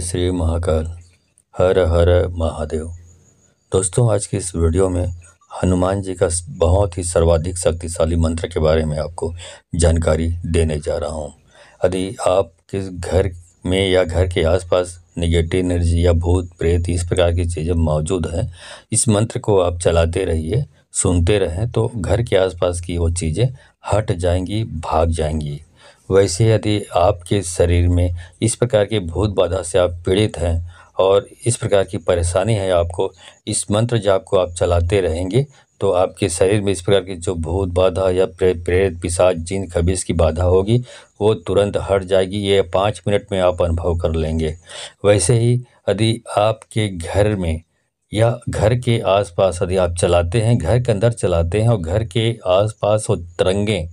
श्री महाकाल। हर हर महादेव। दोस्तों, आज की इस वीडियो में हनुमान जी का बहुत ही सर्वाधिक शक्तिशाली मंत्र के बारे में आपको जानकारी देने जा रहा हूं। यदि आपके घर में या घर के आसपास नेगेटिव एनर्जी या भूत प्रेत इस प्रकार की चीज़ें मौजूद हैं, इस मंत्र को आप चलाते रहिए, सुनते रहें तो घर के आसपास की वो चीज़ें हट जाएंगी, भाग जाएंगी। वैसे यदि आपके शरीर में इस प्रकार के भूत बाधा से आप पीड़ित हैं और इस प्रकार की परेशानी है आपको, इस मंत्र जाप को आप चलाते रहेंगे तो आपके शरीर में इस प्रकार की जो भूत बाधा या प्रेत पिशाच जिन खबीस की बाधा होगी वो तुरंत हट जाएगी। ये 5 मिनट में आप अनुभव कर लेंगे। वैसे ही यदि आपके घर में या घर के आसपास यदि आप चलाते हैं, घर के अंदर चलाते हैं और घर के आसपास वो तरंगे,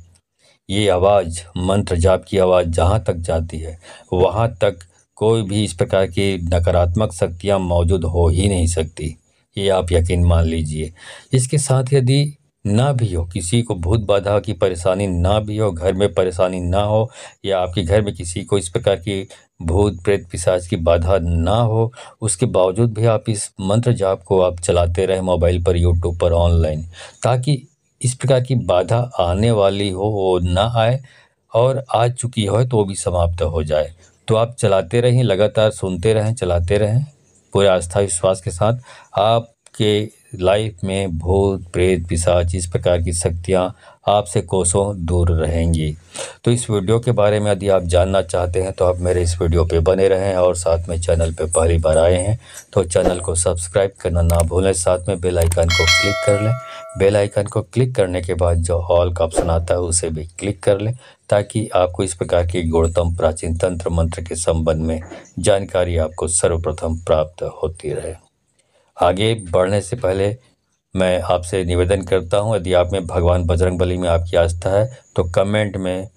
ये आवाज़, मंत्र जाप की आवाज़ जहाँ तक जाती है वहाँ तक कोई भी इस प्रकार की नकारात्मक शक्तियाँ मौजूद हो ही नहीं सकती। ये आप यकीन मान लीजिए। इसके साथ यदि ना भी हो, किसी को भूत बाधा की परेशानी ना भी हो, घर में परेशानी ना हो या आपके घर में किसी को इस प्रकार की भूत प्रेत पिशाच की बाधा ना हो, उसके बावजूद भी आप इस मंत्र जाप को आप चलाते रहें मोबाइल पर, यूट्यूब पर, ऑनलाइन, ताकि इस प्रकार की बाधा आने वाली हो वो ना आए और आ चुकी हो तो वो भी समाप्त हो जाए। तो आप चलाते रहें, लगातार सुनते रहें, चलाते रहें पूरे आस्था विश्वास के साथ। आपके लाइफ में भूत प्रेत पिशाच इस प्रकार की शक्तियाँ आपसे कोसों दूर रहेंगी। तो इस वीडियो के बारे में यदि आप जानना चाहते हैं तो आप मेरे इस वीडियो पे बने रहें और साथ में चैनल पे पहली बार आए हैं तो चैनल को सब्सक्राइब करना ना भूलें, साथ में बेल आइकन को क्लिक कर लें। बेल आइकन को क्लिक करने के बाद जो ऑल का ऑप्शन आता है उसे भी क्लिक कर लें, ताकि आपको इस प्रकार की गुणतम प्राचीन तंत्र मंत्र के संबंध में जानकारी आपको सर्वप्रथम प्राप्त होती रहे। आगे बढ़ने से पहले मैं आपसे निवेदन करता हूं, यदि आप में भगवान बजरंगबली में आपकी आस्था है तो कमेंट में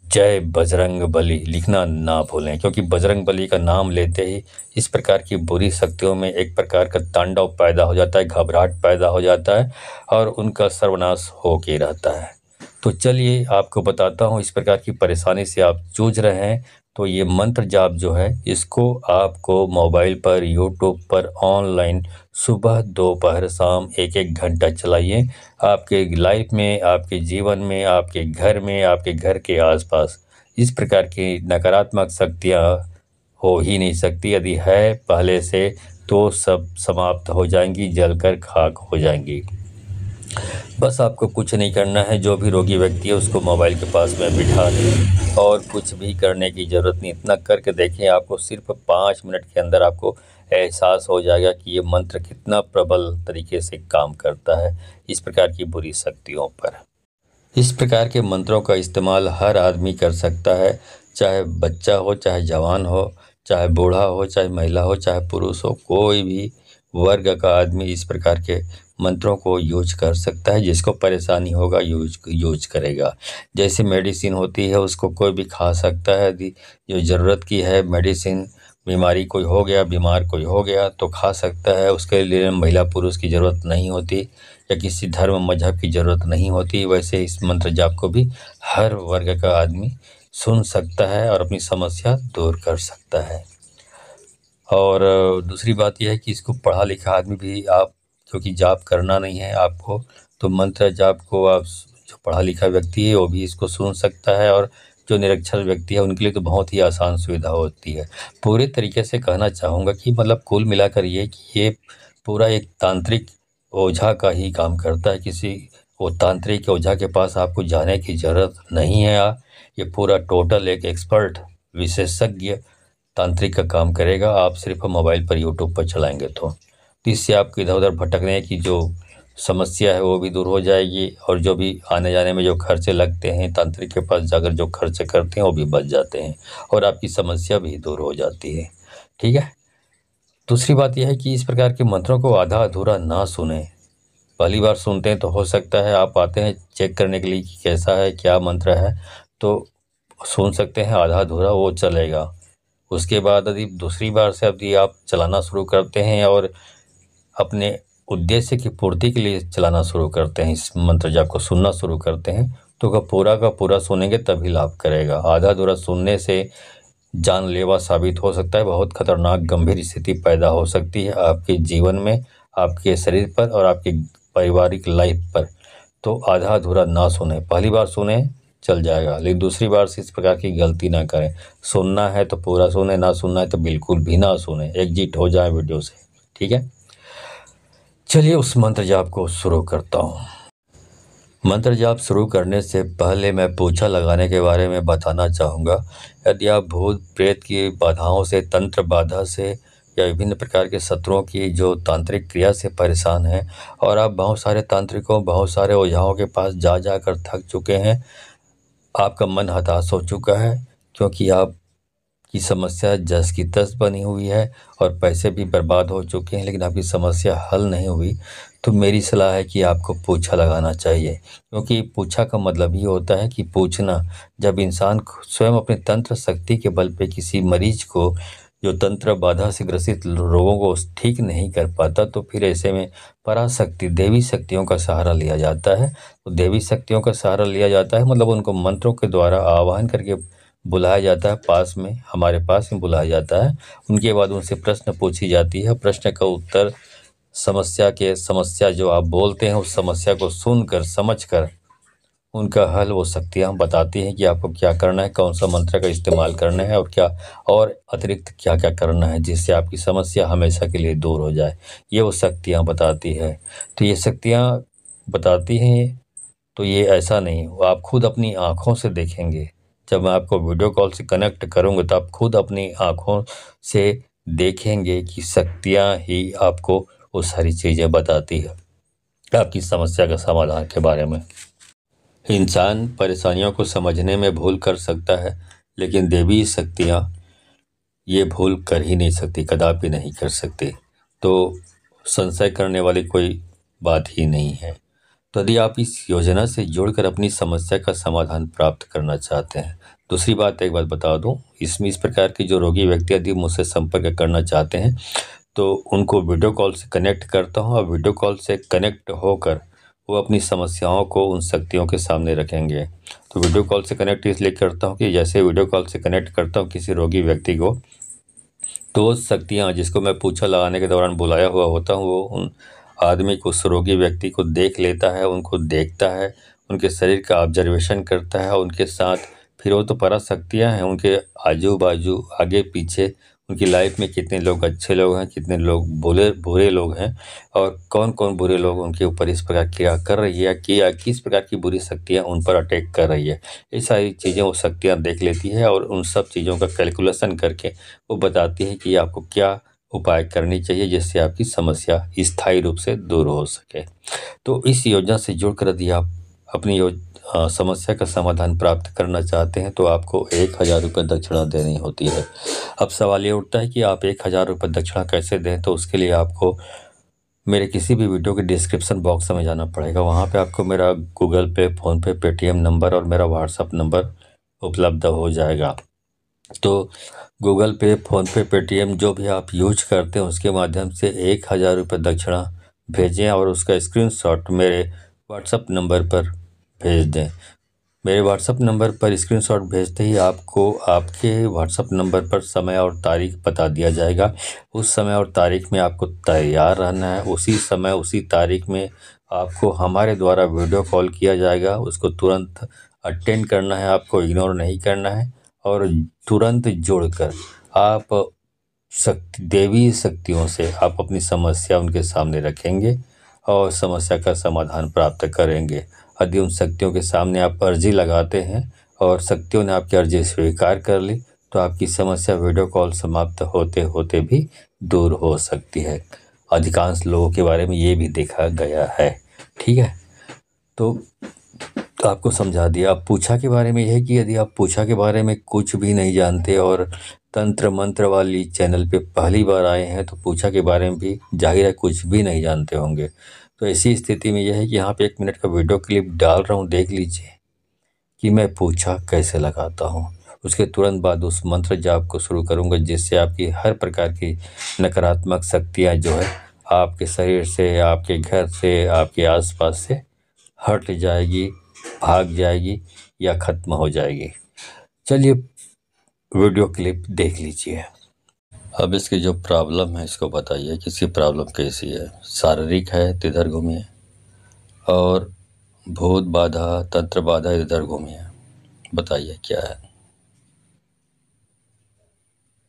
जय बजरंगबली लिखना ना भूलें, क्योंकि बजरंगबली का नाम लेते ही इस प्रकार की बुरी शक्तियों में एक प्रकार का तांडव पैदा हो जाता है, घबराहट पैदा हो जाता है और उनका सर्वनाश हो के रहता है। तो चलिए आपको बताता हूँ, इस प्रकार की परेशानी से आप जूझ रहे हैं तो ये मंत्र जाप जो है इसको आपको मोबाइल पर, यूट्यूब पर, ऑनलाइन सुबह दोपहर शाम 1-1 घंटा चलाइए। आपके लाइफ में, आपके जीवन में, आपके घर में, आपके घर के आसपास इस प्रकार की नकारात्मक शक्तियाँ हो ही नहीं सकती। यदि है पहले से तो सब समाप्त हो जाएंगी, जलकर खाक हो जाएंगी। बस आपको कुछ नहीं करना है, जो भी रोगी व्यक्ति है उसको मोबाइल के पास में बिठा दें और कुछ भी करने की ज़रूरत नहीं। इतना करके देखें, आपको सिर्फ 5 मिनट के अंदर आपको एहसास हो जाएगा कि ये मंत्र कितना प्रबल तरीके से काम करता है इस प्रकार की बुरी शक्तियों पर। इस प्रकार के मंत्रों का इस्तेमाल हर आदमी कर सकता है, चाहे बच्चा हो, चाहे जवान हो, चाहे बूढ़ा हो, चाहे महिला हो, चाहे पुरुष हो, कोई भी वर्ग का आदमी इस प्रकार के मंत्रों को यूज कर सकता है। जिसको परेशानी होगा यूज करेगा। जैसे मेडिसिन होती है उसको कोई भी खा सकता है। यदि जो ज़रूरत की है मेडिसिन, बीमारी कोई हो गया, बीमार कोई हो गया तो खा सकता है। उसके लिए महिला पुरुष की ज़रूरत नहीं होती या किसी धर्म मजहब की ज़रूरत नहीं होती। वैसे इस मंत्र जाप को भी हर वर्ग का आदमी सुन सकता है और अपनी समस्या दूर कर सकता है। और दूसरी बात यह है कि इसको पढ़ा लिखा आदमी भी, आप क्योंकि जाप करना नहीं है आपको, तो मंत्र जाप को आप, जो पढ़ा लिखा व्यक्ति है वो भी इसको सुन सकता है और जो निरक्षर व्यक्ति है उनके लिए तो बहुत ही आसान सुविधा होती है। पूरे तरीके से कहना चाहूँगा कि मतलब कुल मिलाकर ये कि ये पूरा एक तांत्रिक ओझा का ही काम करता है। किसी वो तांत्रिक ओझा के पास आपको जाने की ज़रूरत नहीं है। ये पूरा टोटल एक एक्सपर्ट विशेषज्ञ तांत्रिक का काम करेगा। आप सिर्फ मोबाइल पर, यूट्यूब पर चलाएंगे तो इससे आपको इधर उधर भटकने की जो समस्या है वो भी दूर हो जाएगी और जो भी आने जाने में जो खर्चे लगते हैं, तांत्रिक के पास जाकर जो खर्चे करते हैं वो भी बच जाते हैं और आपकी समस्या भी दूर हो जाती है। ठीक है। दूसरी बात यह है कि इस प्रकार के मंत्रों को आधा अधूरा ना सुने। पहली बार सुनते हैं तो हो सकता है आप आते हैं चेक करने के लिए कि कैसा है, क्या मंत्र है, तो सुन सकते हैं आधा अधूरा, वो चलेगा। उसके बाद यदि दूसरी बार से यदि आप चलाना शुरू करते हैं और अपने उद्देश्य की पूर्ति के लिए चलाना शुरू करते हैं, इस मंत्र जाप को सुनना शुरू करते हैं, तो का पूरा सुनेंगे तभी लाभ करेगा। आधा अधूरा सुनने से जानलेवा साबित हो सकता है। बहुत खतरनाक गंभीर स्थिति पैदा हो सकती है आपके जीवन में, आपके शरीर पर और आपके पारिवारिक लाइफ पर। तो आधा अधूरा ना सुने। पहली बार सुने चल जाएगा, लेकिन दूसरी बार से इस प्रकार की गलती ना करें। सुनना है तो पूरा सुने, ना सुनना है तो बिल्कुल भी ना सुने। एग्जिट हो जाए वीडियो से, ठीक है। चलिए उस मंत्र जाप को शुरू करता हूँ। मंत्र जाप शुरू करने से पहले मैं पोछा लगाने के बारे में बताना चाहूँगा। यदि आप भूत प्रेत की बाधाओं से, तंत्र बाधा से या विभिन्न प्रकार के शत्रुओं की जो तांत्रिक क्रिया से परेशान हैं और आप बहुत सारे तांत्रिकों, बहुत सारे ओझाओं के पास जा जाकर थक चुके हैं, आपका मन हताश हो चुका है क्योंकि आपकी समस्या जस की तस बनी हुई है और पैसे भी बर्बाद हो चुके हैं, लेकिन आपकी समस्या हल नहीं हुई, तो मेरी सलाह है कि आपको पोछा लगाना चाहिए। क्योंकि पोछा का मतलब ही होता है कि पूछना। जब इंसान स्वयं अपने तंत्र शक्ति के बल पे किसी मरीज को, जो तंत्र बाधा से ग्रसित रोगों को ठीक नहीं कर पाता, तो फिर ऐसे में पराशक्ति, देवी शक्तियों का सहारा लिया जाता है। तो देवी शक्तियों का सहारा लिया जाता है मतलब उनको मंत्रों के द्वारा आवाहन करके बुलाया जाता है, पास में, हमारे पास में बुलाया जाता है। उनके बाद उनसे प्रश्न पूछी जाती है। प्रश्न का उत्तर, समस्या जो आप बोलते हैं उस समस्या को सुनकर, समझकर उनका हल वो शक्तियाँ बताती हैं कि आपको क्या करना है, कौन सा मंत्र का इस्तेमाल करना है और क्या और अतिरिक्त क्या क्या करना है जिससे आपकी समस्या हमेशा के लिए दूर हो जाए। ये वो शक्तियाँ बताती है। तो ये शक्तियाँ बताती हैं, तो ये ऐसा नहीं, वो आप खुद अपनी आँखों से देखेंगे। जब मैं आपको वीडियो कॉल से कनेक्ट करूँगा तो आप खुद अपनी आँखों से देखेंगे कि शक्तियाँ ही आपको वो सारी चीज़ें बताती है आपकी समस्या का समाधान के बारे में। इंसान परेशानियों को समझने में भूल कर सकता है, लेकिन देवी शक्तियाँ ये भूल कर ही नहीं सकती, कदापि नहीं कर सकती। तो संशय करने वाली कोई बात ही नहीं है। तो यदि आप इस योजना से जुड़कर अपनी समस्या का समाधान प्राप्त करना चाहते हैं, दूसरी बात एक बात बता दूं, इसमें इस प्रकार के जो रोगी व्यक्ति यदि मुझसे संपर्क करना चाहते हैं तो उनको वीडियो कॉल से कनेक्ट करता हूं और वीडियो कॉल से कनेक्ट होकर वो अपनी समस्याओं को उन शक्तियों के सामने रखेंगे। तो वीडियो कॉल से कनेक्ट इसलिए करता हूँ कि जैसे वीडियो कॉल से कनेक्ट करता हूँ किसी रोगी व्यक्ति को, तो वो शक्तियाँ जिसको मैं पोछा लगाने के दौरान बुलाया हुआ होता हूँ, वो उन आदमी को, उस रोगी व्यक्ति को देख लेता है, उनको देखता है, उनके शरीर का ऑब्जर्वेशन करता है, उनके साथ फिर वो तो पराशक्तियाँ हैं, उनके आजू बाजू, आगे पीछे उनकी लाइफ में कितने लोग अच्छे लोग हैं, कितने लोग बुरे लोग हैं और कौन कौन बुरे लोग उनके ऊपर इस प्रकार क्रिया कर रही है, किस प्रकार की बुरी शक्तियाँ उन पर अटैक कर रही है। ये सारी चीज़ें वो शक्तियाँ देख लेती है और उन सब चीज़ों का कैलकुलेशन करके वो बताती है कि आपको क्या उपाय करनी चाहिए जिससे आपकी समस्या स्थायी रूप से दूर हो सके। तो इस योजना से जुड़कर यदि आप अपनी समस्या का समाधान प्राप्त करना चाहते हैं तो आपको 1000 रुपये दक्षिणा देनी होती है। अब सवाल ये उठता है कि आप 1000 रुपये दक्षिणा कैसे दें, तो उसके लिए आपको मेरे किसी भी वीडियो के डिस्क्रिप्शन बॉक्स में जाना पड़ेगा। वहाँ पे आपको मेरा गूगल पे, फ़ोनपे, पेटीएम नंबर और मेरा व्हाट्सअप नंबर उपलब्ध हो जाएगा। तो गूगल पे, फ़ोनपे, पेटीएम जो भी आप यूज करते हैं उसके माध्यम से 1000 रुपये दक्षिणा भेजें और उसका स्क्रीनशॉट मेरे व्हाट्सअप नंबर पर भेज दें। मेरे व्हाट्सअप नंबर पर स्क्रीनशॉट भेजते ही आपको आपके व्हाट्सअप नंबर पर समय और तारीख बता दिया जाएगा। उस समय और तारीख में आपको तैयार रहना है। उसी समय, उसी तारीख में आपको हमारे द्वारा वीडियो कॉल किया जाएगा। उसको तुरंत अटेंड करना है, आपको इग्नोर नहीं करना है और तुरंत जुड़कर आप देवी शक्तियों से आप अपनी समस्या उनके सामने रखेंगे और समस्या का समाधान प्राप्त करेंगे। यदि उन शक्तियों के सामने आप अर्जी लगाते हैं और शक्तियों ने आपकी अर्जी स्वीकार कर ली तो आपकी समस्या वीडियो कॉल समाप्त होते होते भी दूर हो सकती है। अधिकांश लोगों के बारे में ये भी देखा गया है। ठीक है, तो आपको समझा दिया। अब पूछा के बारे में यह है कि यदि आप पूछा के बारे में कुछ भी नहीं जानते और तंत्र मंत्र वाली चैनल पे पहली बार आए हैं तो पूछा के बारे में भी जाहिर है कुछ भी नहीं जानते होंगे। तो ऐसी स्थिति में यह है कि यहाँ पे 1 मिनट का वीडियो क्लिप डाल रहा हूँ, देख लीजिए कि मैं पूछा कैसे लगाता हूँ। उसके तुरंत बाद उस मंत्र जाप को शुरू करूँगा जिससे आपकी हर प्रकार की नकारात्मक शक्तियाँ जो है आपके शरीर से, आपके घर से, आपके आसपास से हट जाएगी, भाग जाएगी या खत्म हो जाएगी। चलिए वीडियो क्लिप देख लीजिए। अब इसकी जो प्रॉब्लम है इसको बताइए कि इसकी प्रॉब्लम कैसी है। शारीरिक है तो इधर घूमिए, और भूत बाधा, तंत्र बाधा इधर घूमिए। बताइए क्या है।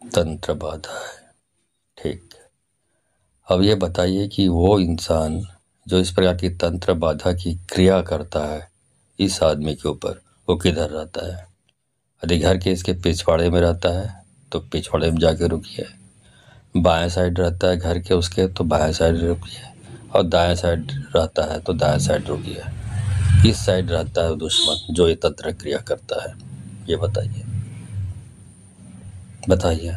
तंत्र बाधा है, ठीक। अब ये बताइए कि वो इंसान जो इस प्रकार की तंत्र बाधा की क्रिया करता है इस आदमी के ऊपर, वो किधर रहता है। यदि घर के इसके पिछवाड़े में रहता है तो पिछवाड़े में जाके रुकिए। बाएं साइड रहता है घर के उसके तो बाएं साइड रुकिए, और दाएं साइड रहता है तो दाएं साइड रुकिए। इस साइड रहता है दुश्मन जो ये तंत्र क्रिया करता है। ये बताइए, बताइए,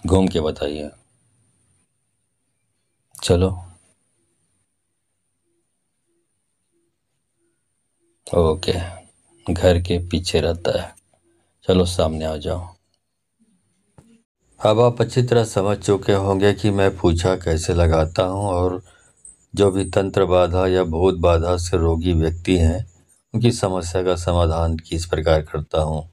घूम के बताइए। चलो, ओके, घर के पीछे रहता है। चलो सामने आ जाओ। अब आप अच्छी तरह समझ चुके होंगे कि मैं पूछा कैसे लगाता हूँ, और जो भी तंत्र बाधा या भूत बाधा से रोगी व्यक्ति हैं उनकी समस्या का समाधान किस प्रकार करता हूँ।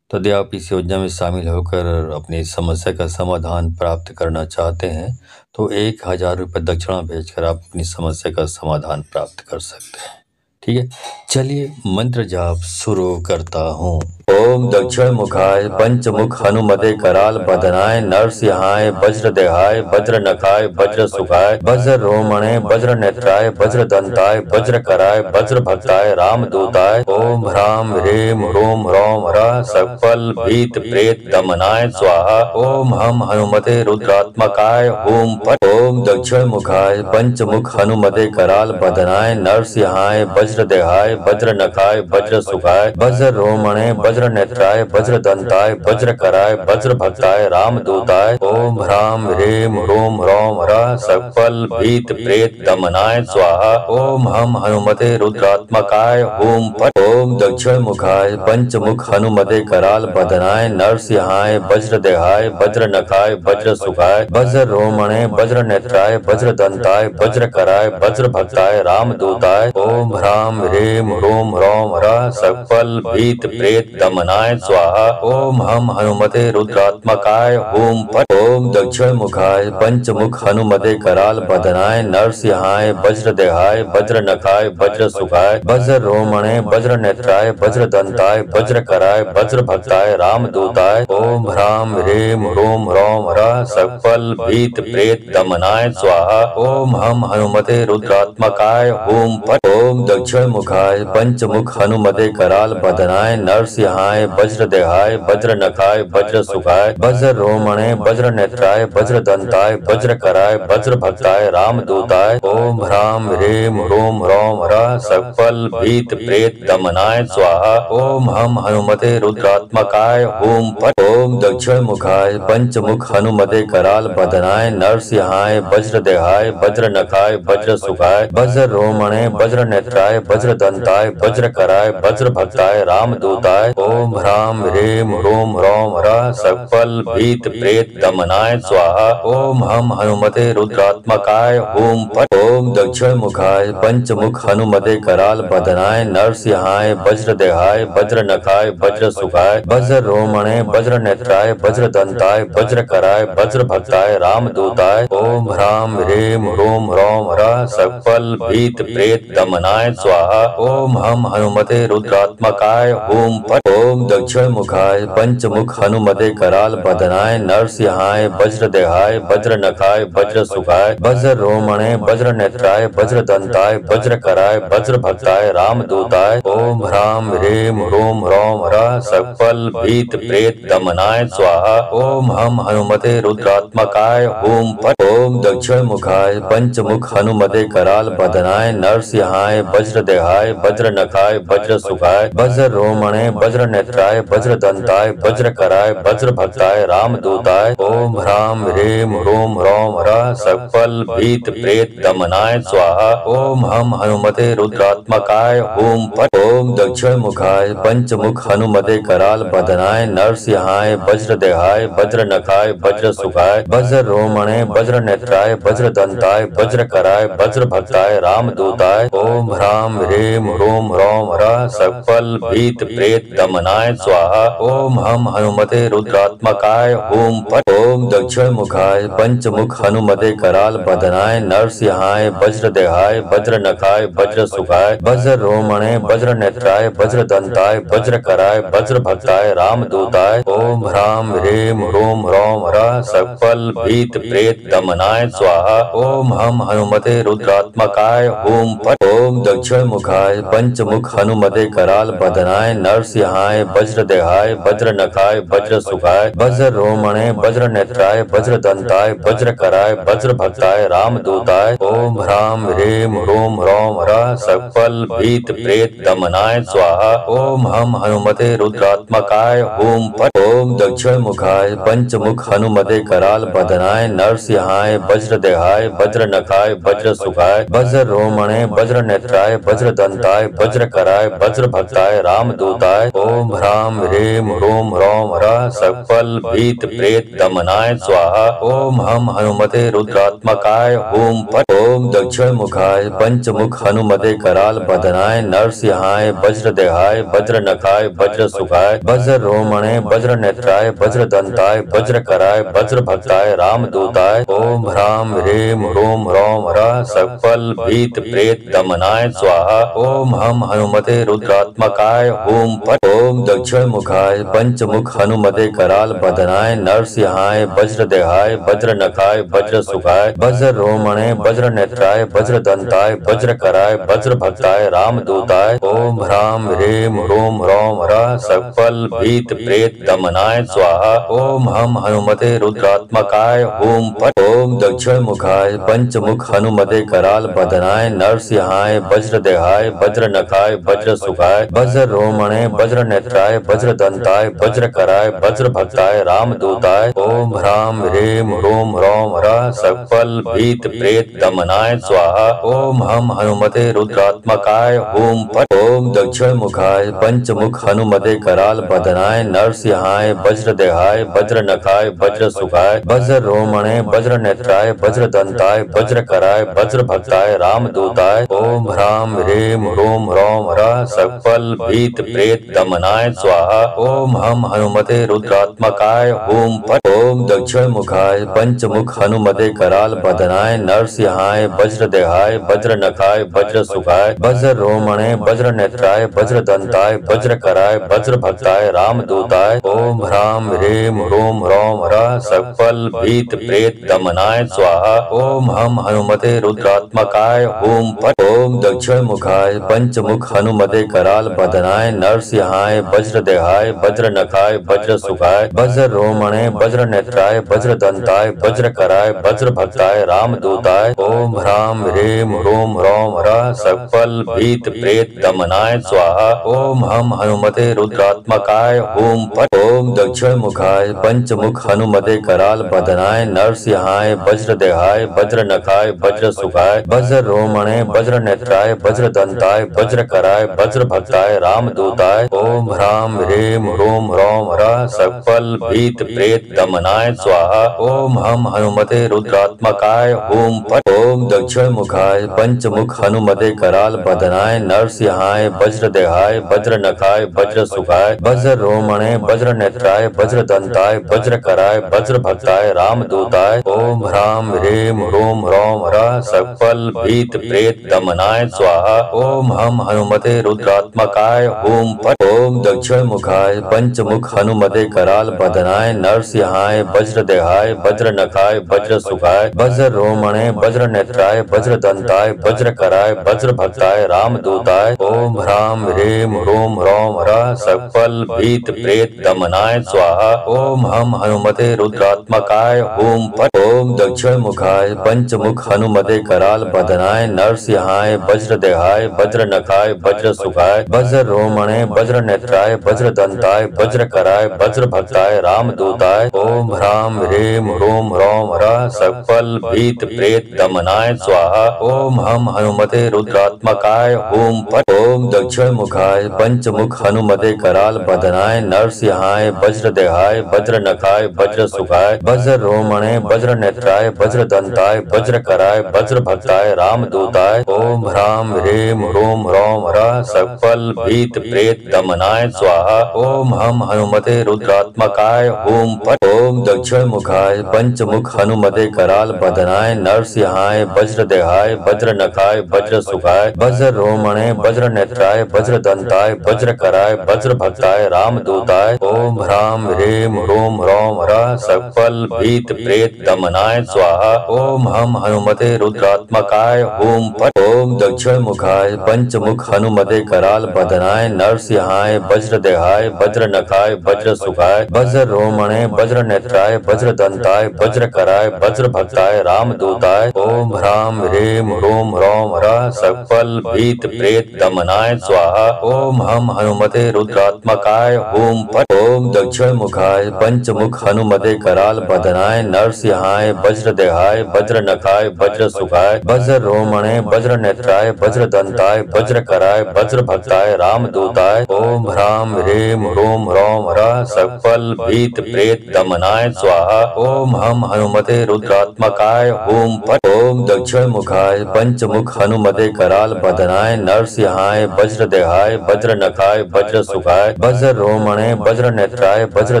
तो यदि आप इस योजना में शामिल होकर अपनी समस्या का समाधान प्राप्त करना चाहते हैं तो 1000 रुपये दक्षिणा भेजकर आप अपनी समस्या का समाधान प्राप्त कर सकते हैं। ठीक है, चलिए मंत्र जाप शुरू करता हूँ। ओम दक्षिण मुखाय पंचमुख हनुमते कराल बदनाय नरसिंहाय वज्र देहाय वज्र नखाय वज्र सुखाय वज्र रोमणे वज्र नेत्राय वज्र दंताय वज्र कराय वज्र भक्ताय रामदूताय ओम ह्राम ह्रीम ह्रूम ह्रौम ह्रः सकल भीत प्रेत दमनाय स्वाहा ओम हम हनुमते रुद्रात्मकाय ओम फट। ओम दक्षिण मुखाय पंचमुख हनुमते कराल बदनाय नरसिंहाय वज्र देहाय वज्र नखाय वज्र सुखाय वज्र रोमणे वज्र नेत्राय वज्र दंताय वज्र कराय वज्र भक्ताय रामदूताय ओम ह्राम ह्रीम ह्रूम ह्रौम ह्रः सकल भीत प्रेत दमनाय स्वाहा ओम हम हनुमते रुद्रात्मकाय ओम फट। ओम दक्षिण मुखाय पंचमुख हनुमते कराल बदनाय नरसिंहाय वज्र देहाय वज्र नखाय वज्र सुखाय वज्र रोमणे वज्र नेत्राय वज्र दंताय वज्र कराय वज्र भक्ताय रामदूताय ओम ह्राम ह्रीम ह्रूम ह्रौम ह्रः सकल भीत प्रेत दमनाय स्वाहा ओम हम हनुमते रुद्रात्मकाय ओम फट। ओम दक्षिण मुखाय पंचमुख हनुमते कराल बदनाय नरसिंहाय वज्र देहाय वज्र नखाय वज्र सुखाय वज्र रोमणे वज्र नेत्राय वज्र दंताय वज्र कराय वज्र भक्ताय रामदूताय ओम ह्राम ह्रीम ह्रूम ह्रौम ह्रः सकल भीत प्रेत दमनाय स्वाहा ओम हम हनुमते रुद्रात्मकाय ओम फट। ओम दक्षिण मुखाय पंचमुख हनुमते कराल बदनाय नरसिंहाय वज्र देहाय वज्र नखाय वज्र सुखाय वज्र रोमणे वज्र नेत्राय वज्र दंताय वज्र कराय वज्र भक्ताय रामदूताय ओम ह्राम ह्रीम ह्रूम ह्रौम ह्रः सकल भीत प्रेत दमनाय स्वाहा ओम हम हनुमते रुद्रात्मकाय ओम फट। ओम दक्षिण मुखाय पंचमुख हनुमते कराल बदनाय नरसिंहाय वज्र देहाय वज्र नखाय वज्र सुखाय वज्र रोमणे वज्र नेत्राय वज्र दंताय वज्र कराय वज्र भक्ताय रामदूताय ओम ह्राम ह्रीम ह्रूम ह्रौम ह्रः सकल भीत प्रेत दमनाय स्वाहा ओम हम हनुमते रुद्रात्मकाय ओम फट। ओम दक्षिण मुखाय पंचमुख हनुमते कराल बदनाय नरसिंहाय वज्र देहाय वज्र नखाय वज्र सुखाय वज्र रोमणे वज्र नेत्राय वज्र दंताय वज्र कराय वज्र भक्ताय रामदूताय ओम ह्राम ह्रीम ह्रूम ह्रौम ह्रः सकल भीत प्रेत दमनाय स्वाहा ओम हम हनुमते रुद्रात्मकाय ओम फट। ओम दक्षिण मुखाय पंचमुख हनुमते कराल बदनाय नरसिंहाय वज्र देहाय वज्र नखाय वज्र सुखाय वज्र रोमणे वज्र नेत्राय वज्र दंताय वज्र कराय वज्र भक्ताय रामदूताय ओम ह्राम ह्रीम ह्रूम ह्रौम ह्रः सकल भीत प्रेत दमनाय स्वाहा ओम हम हनुमते रुद्रात्मकाय ओम फट। ओम दक्षिण मुखाय पंचमुख हनुमते कराल बदनाय नरसिंहाय वज्र देहाय वज्र नखाय वज्र सुखाय वज्र रोमणे वज्र नेत्राय वज्र दंताय वज्र कराय वज्र भक्ताय रामदूताय ओम ह्राम ह्रीम ह्रूम ह्रौम ह्रः सकल भीत प्रेत दमनाय स्वाहा ओम हम हनुमते रुद्रात्मकाय ओम फट। ओम दक्षिण मुखाय पंचमुख हनुमते कराल बदनाय नरसिंहाय वज्र देहाय वज्र नखाय वज्र सुखाय वज्र रोमणे वज्र नेत्राय वज्र दंताय वज्र कराय वज्र भक्ताय रामदूताय ओम ह्राम ह्रीम ह्रूम ह्रौम ह्रः सकल भीत प्रेत दमनाय स्वाहा। ओम हम हनुमते रुद्रात्मकाय हुम फट। ओम दक्षिण मुखाय पंचमुख हनुमते कराल बदनाय नरसिंहाय वज्रदेहाय वज्रनखाय वज्रसुखाय वज्र रोमणे वज्र नेत्राय वज्र दंताय वज्र कराय वज्र भक्ताय रामदूताय। ओम ह्राम ह्रीम ह्रूम ह्रौम ह्रः सकल भीत प्रेत दमनाय स्वाहा। ओम हम हनुमते रुद्रात्मकाय हुम फट। ओम दक्षिण मुखाय पंचमुख हनुमते कराल बदनाय नरसिंहाय वज्रदेहाय वज्रनखाय वज्रसुखाय वज्र रोमणे वज्र नेत्राय वज्र दंताय वज्र कराय वज्र भक्ताय रामदूताय। ओम ह्राम ह्रीम ह्रूम ह्रौम ह्रः सकल भीत प्रेत दमनाय स्वाहा। ओम हम हनुमते रुद्रात्मकाय हुम फट। ओम दक्षिण मुखाय पंचमुख हनुमते कराल बदनाय नरसिंहाय वज्रदेहाय वज्रनखाय वज्रसुखाय वज्र रोमणे वज्र नेत्राय वज्र दंताय वज्र कराय वज्र भक्ताय रामदूताय। ओम ह्राम ह्रीम ह्रूम ह्रौम ह्रः सकल भीत प्रेत दमनाय स्वाहा। ओम हम हनुमते रुद्रात्मकाय हुम फट। ओम दक्षिण मुखाय पंचमुख हनुमते कराल बदनाय नरसिंहाय वज्रदेहाय वज्रनखाय वज्रसुखाय वज्र रोमणे वज्र नेत्राय वज्र दंताय वज्र कराय वज्र भक्ताय रामदूताय। ओम ह्राम ह्रीम ह्रूम ह्रौम ह्रः सकल भीत प्रेत दमनाय स्वाहा। ओम हम हनुमते रुद्रात्मकाय हुम फट। ओम दक्षिण मुखाय पंचमुख हनुमते कराल बदनाय नरसिंहाय वज्रदेहाय वज्रनखाय वज्रसुखाय वज्र रोमणे वज्र नेत्राय वज्र दंताय वज्र कराय वज्र भक्ताय रामदूताय। ओम ह्राम ह्रीम ह्रूम ह्रौम ह्रः सकल भीत प्रेत दमनाय स्वाहा। ओम हम हनुमते रुद्रात्मकाय हुम फट। ओम दक्षिण मुखाय पंचमुख हनुमते कराल बदनाय नरसिंहाय वज्रदेहाय वज्रनखाय वज्रसुखाय वज्र रोमणे वज्र नेत्राय वज्र दंताय वज्र कराय वज्र भक्ताय रामदूताय। ओम ह्राम ह्रीम ह्रूम ह्रौम ह्रः सकल भीत प्रेत दमनाय स्वाहा। ओम हम हनुमते रुद्रात्मकाय हुम फट। ओम दक्षिण मुखाय पंचमुख हनुमते कराल बदनाय नरसिंहाय वज्रदेहाय वज्रनखाय वज्रसुखाय वज्र रोमणे वज्र नेत्राय वज्र दंताय वज्र कराय वज्र भक्ताय रामदूताय। ओम ह्राम ह्रीम ह्रूम ह्रौम ह्रः सकल भीत प्रेत दमनाय स्वाहा। ओम हम हनुमते रुद्रात्मकाय हुम फट। ओम दक्षिण मुखाय पंचमुख हनुमते कराल बदनाय नरसिंहाय वज्रदेहाय वज्रनखाय वज्रसुखाय वज्र रोमणे वज्र नेत्राय वज्र दंताय वज्र कराय वज्र भक्ताय रामदूताय। ओम ह्राम ह्रीम ह्रूम ह्रौम ह्रः सकल भीत प्रेत दमनाय स्वाहा। ओम हम हनुमते रुद्रात्मकाय हुम फट। ओम दक्षिण मुखाय पंचमुख हनुमते कराल बदनाय नरसिंहाय वज्रदेहाय वज्रनखाय वज्रसुखाय वज्र रोमणे वज्र नेत्राय वज्र दंताय वज्र कराय वज्र भक्ताय रामदूताय। ओम ह्राम ह्रीम ह्रूम ह्रौम ह्रः सकल भीत प्रेत दमनाय स्वाहा। ओम हम हनुमते रुद्रात्मकाय हुम फट। ओम दक्षिण मुखाय पंचमुख हनुमते कराल बदनाय नरसिंहाय वज्रदेहाय वज्रनखाय वज्रसुखाय वज्र रोमणे वज्र नेत्राय वज्र दंताय वज्र कराय वज्र भक्ताय रामदूताय। ओम ह्राम ह्रीम ह्रूम ह्रौम ह्रः सकल भीत प्रेत दमनाय स्वाहा। ओम हम हनुमते रुद्रात्मकाय हुम फट। ओम दक्षिण मुखाय पंचमुख हनुमते कराल बदनाय नरसिंहाय वज्रदेहाय वज्रनखाय वज्रसुखाय वज्र रोमणे वज्र नेत्राय वज्र दंताय वज्र कराय वज्र भक्ताय रामदूताय। ओम ह्राम ह्रीम ह्रूम ह्रौम ह्रः सकल भीत प्रेत दमनाय स्वाहा। ओम हम हनुमते रुद्रात्मकाय हुम फट। ओम दक्षिण मुखाय पंचमुख हनुमते कराल बदनाय नरसिंहाय वज्रदेहाय वज्रनखाय वज्रसुखाय वज्र रोमणे वज्र नेत्राय वज्र दंताय वज्र कराय वज्र भक्ताय रामदूताय। ओम ह्राम ह्रीम ह्रूम ह्रौम ह्रः सकल भीत प्रेत दमनाय स्वाहा। ओम हम हनुमते रुद्रात्मकाय हुम फट। ओम दक्षिण मुखाय पंचमुख हनुमते कराल बदनाय नरसिंहाय वज्रदेहाय वज्रनखाय वज्रसुखाय वज्र रोमणे वज्र नेत्राय वज्र दंताय वज्र कराय वज्र भक्ताय रामदूताय। ओम ह्राम ह्रीम ह्रूम ह्रौम ह्रः सकल भीत प्रेत दमनाय स्वाहा। ओम हम हनुमते रुद्रात्मकाय हुम फट। ओम दक्षिण मुखाय पंचमुख हनुमते कराल बदनाय नरसिंहाय वज्रदेहाय वज्रनखाय वज्रसुखाय वज्र रोमणे वज्र नेत्राय वज्र दंताय वज्र कराय वज्र भक्ताय रामदूताय। ओम ओम ह्रां ह्रीं ह्रूं ह्रौं ह्रः सकल भीत प्रेत दमनाय स्वाहा। ओम हम हनुमते रुद्रात्मकाय हुं फट्। ओम दक्षिण मुखाय पंचमुख हनुमते कराल बदनाय नरसिंहाय वज्रदेहाय वज्रनखाय वज्रसुखाय वज्र रोमणे वज्र नेत्राय वज्र दंताय वज्र कराय वज्र भक्ताय रामदूताय। ओम ह्रां ह्रीं ह्रूं ह्रौं ह्रः सकल भीत प्रेत दमनाय स्वाहा। ओम हम हनुमते रुद्रात्मकाय हुं फट्। ओम दक्षिण मुखाय पंचमुख हनुमते कराल बदनाय नरसिंहाय वज्रदेहाय वज्रनखाय वज्रसुखाय वज्र रोमणे वज्र नेत्राय वज्र दंताय वज्र कराय वज्र भक्ताय रामदूताय। ओम ह्रां ह्रीं ह्रूं ह्रौं ह्रः सकल भीत प्रेत दमनाय स्वाहा। ओम हम हनुमते रुद्रात्मकाय हुं फट्। ओम दक्षिण मुखाय पंचमुख हनुमते कराल बदनाय नरसिंहाय वज्रदेहाय वज्रनखाय वज्रसुखाय वज्र रोमणे वज्र नेत्राय वज्र दंताय वज्र कराय वज्र भक्ताय रामदूताय। ओम ह्रां ह्रीं ह्रूं ह्रौं ह्रः सकल भीत प्रेत दमनाय स्वाहा। ओम हम हनुमते रुद्रात्मकाय हुं फट्। ओम दक्षिण मुखाय पंचमुख हनुमते कराल बदनाय नरसिंहाय वज्रदेहाय वज्रनखाय वज्रसुखाय वज्र रोमणे वज्र नेत्राय वज्र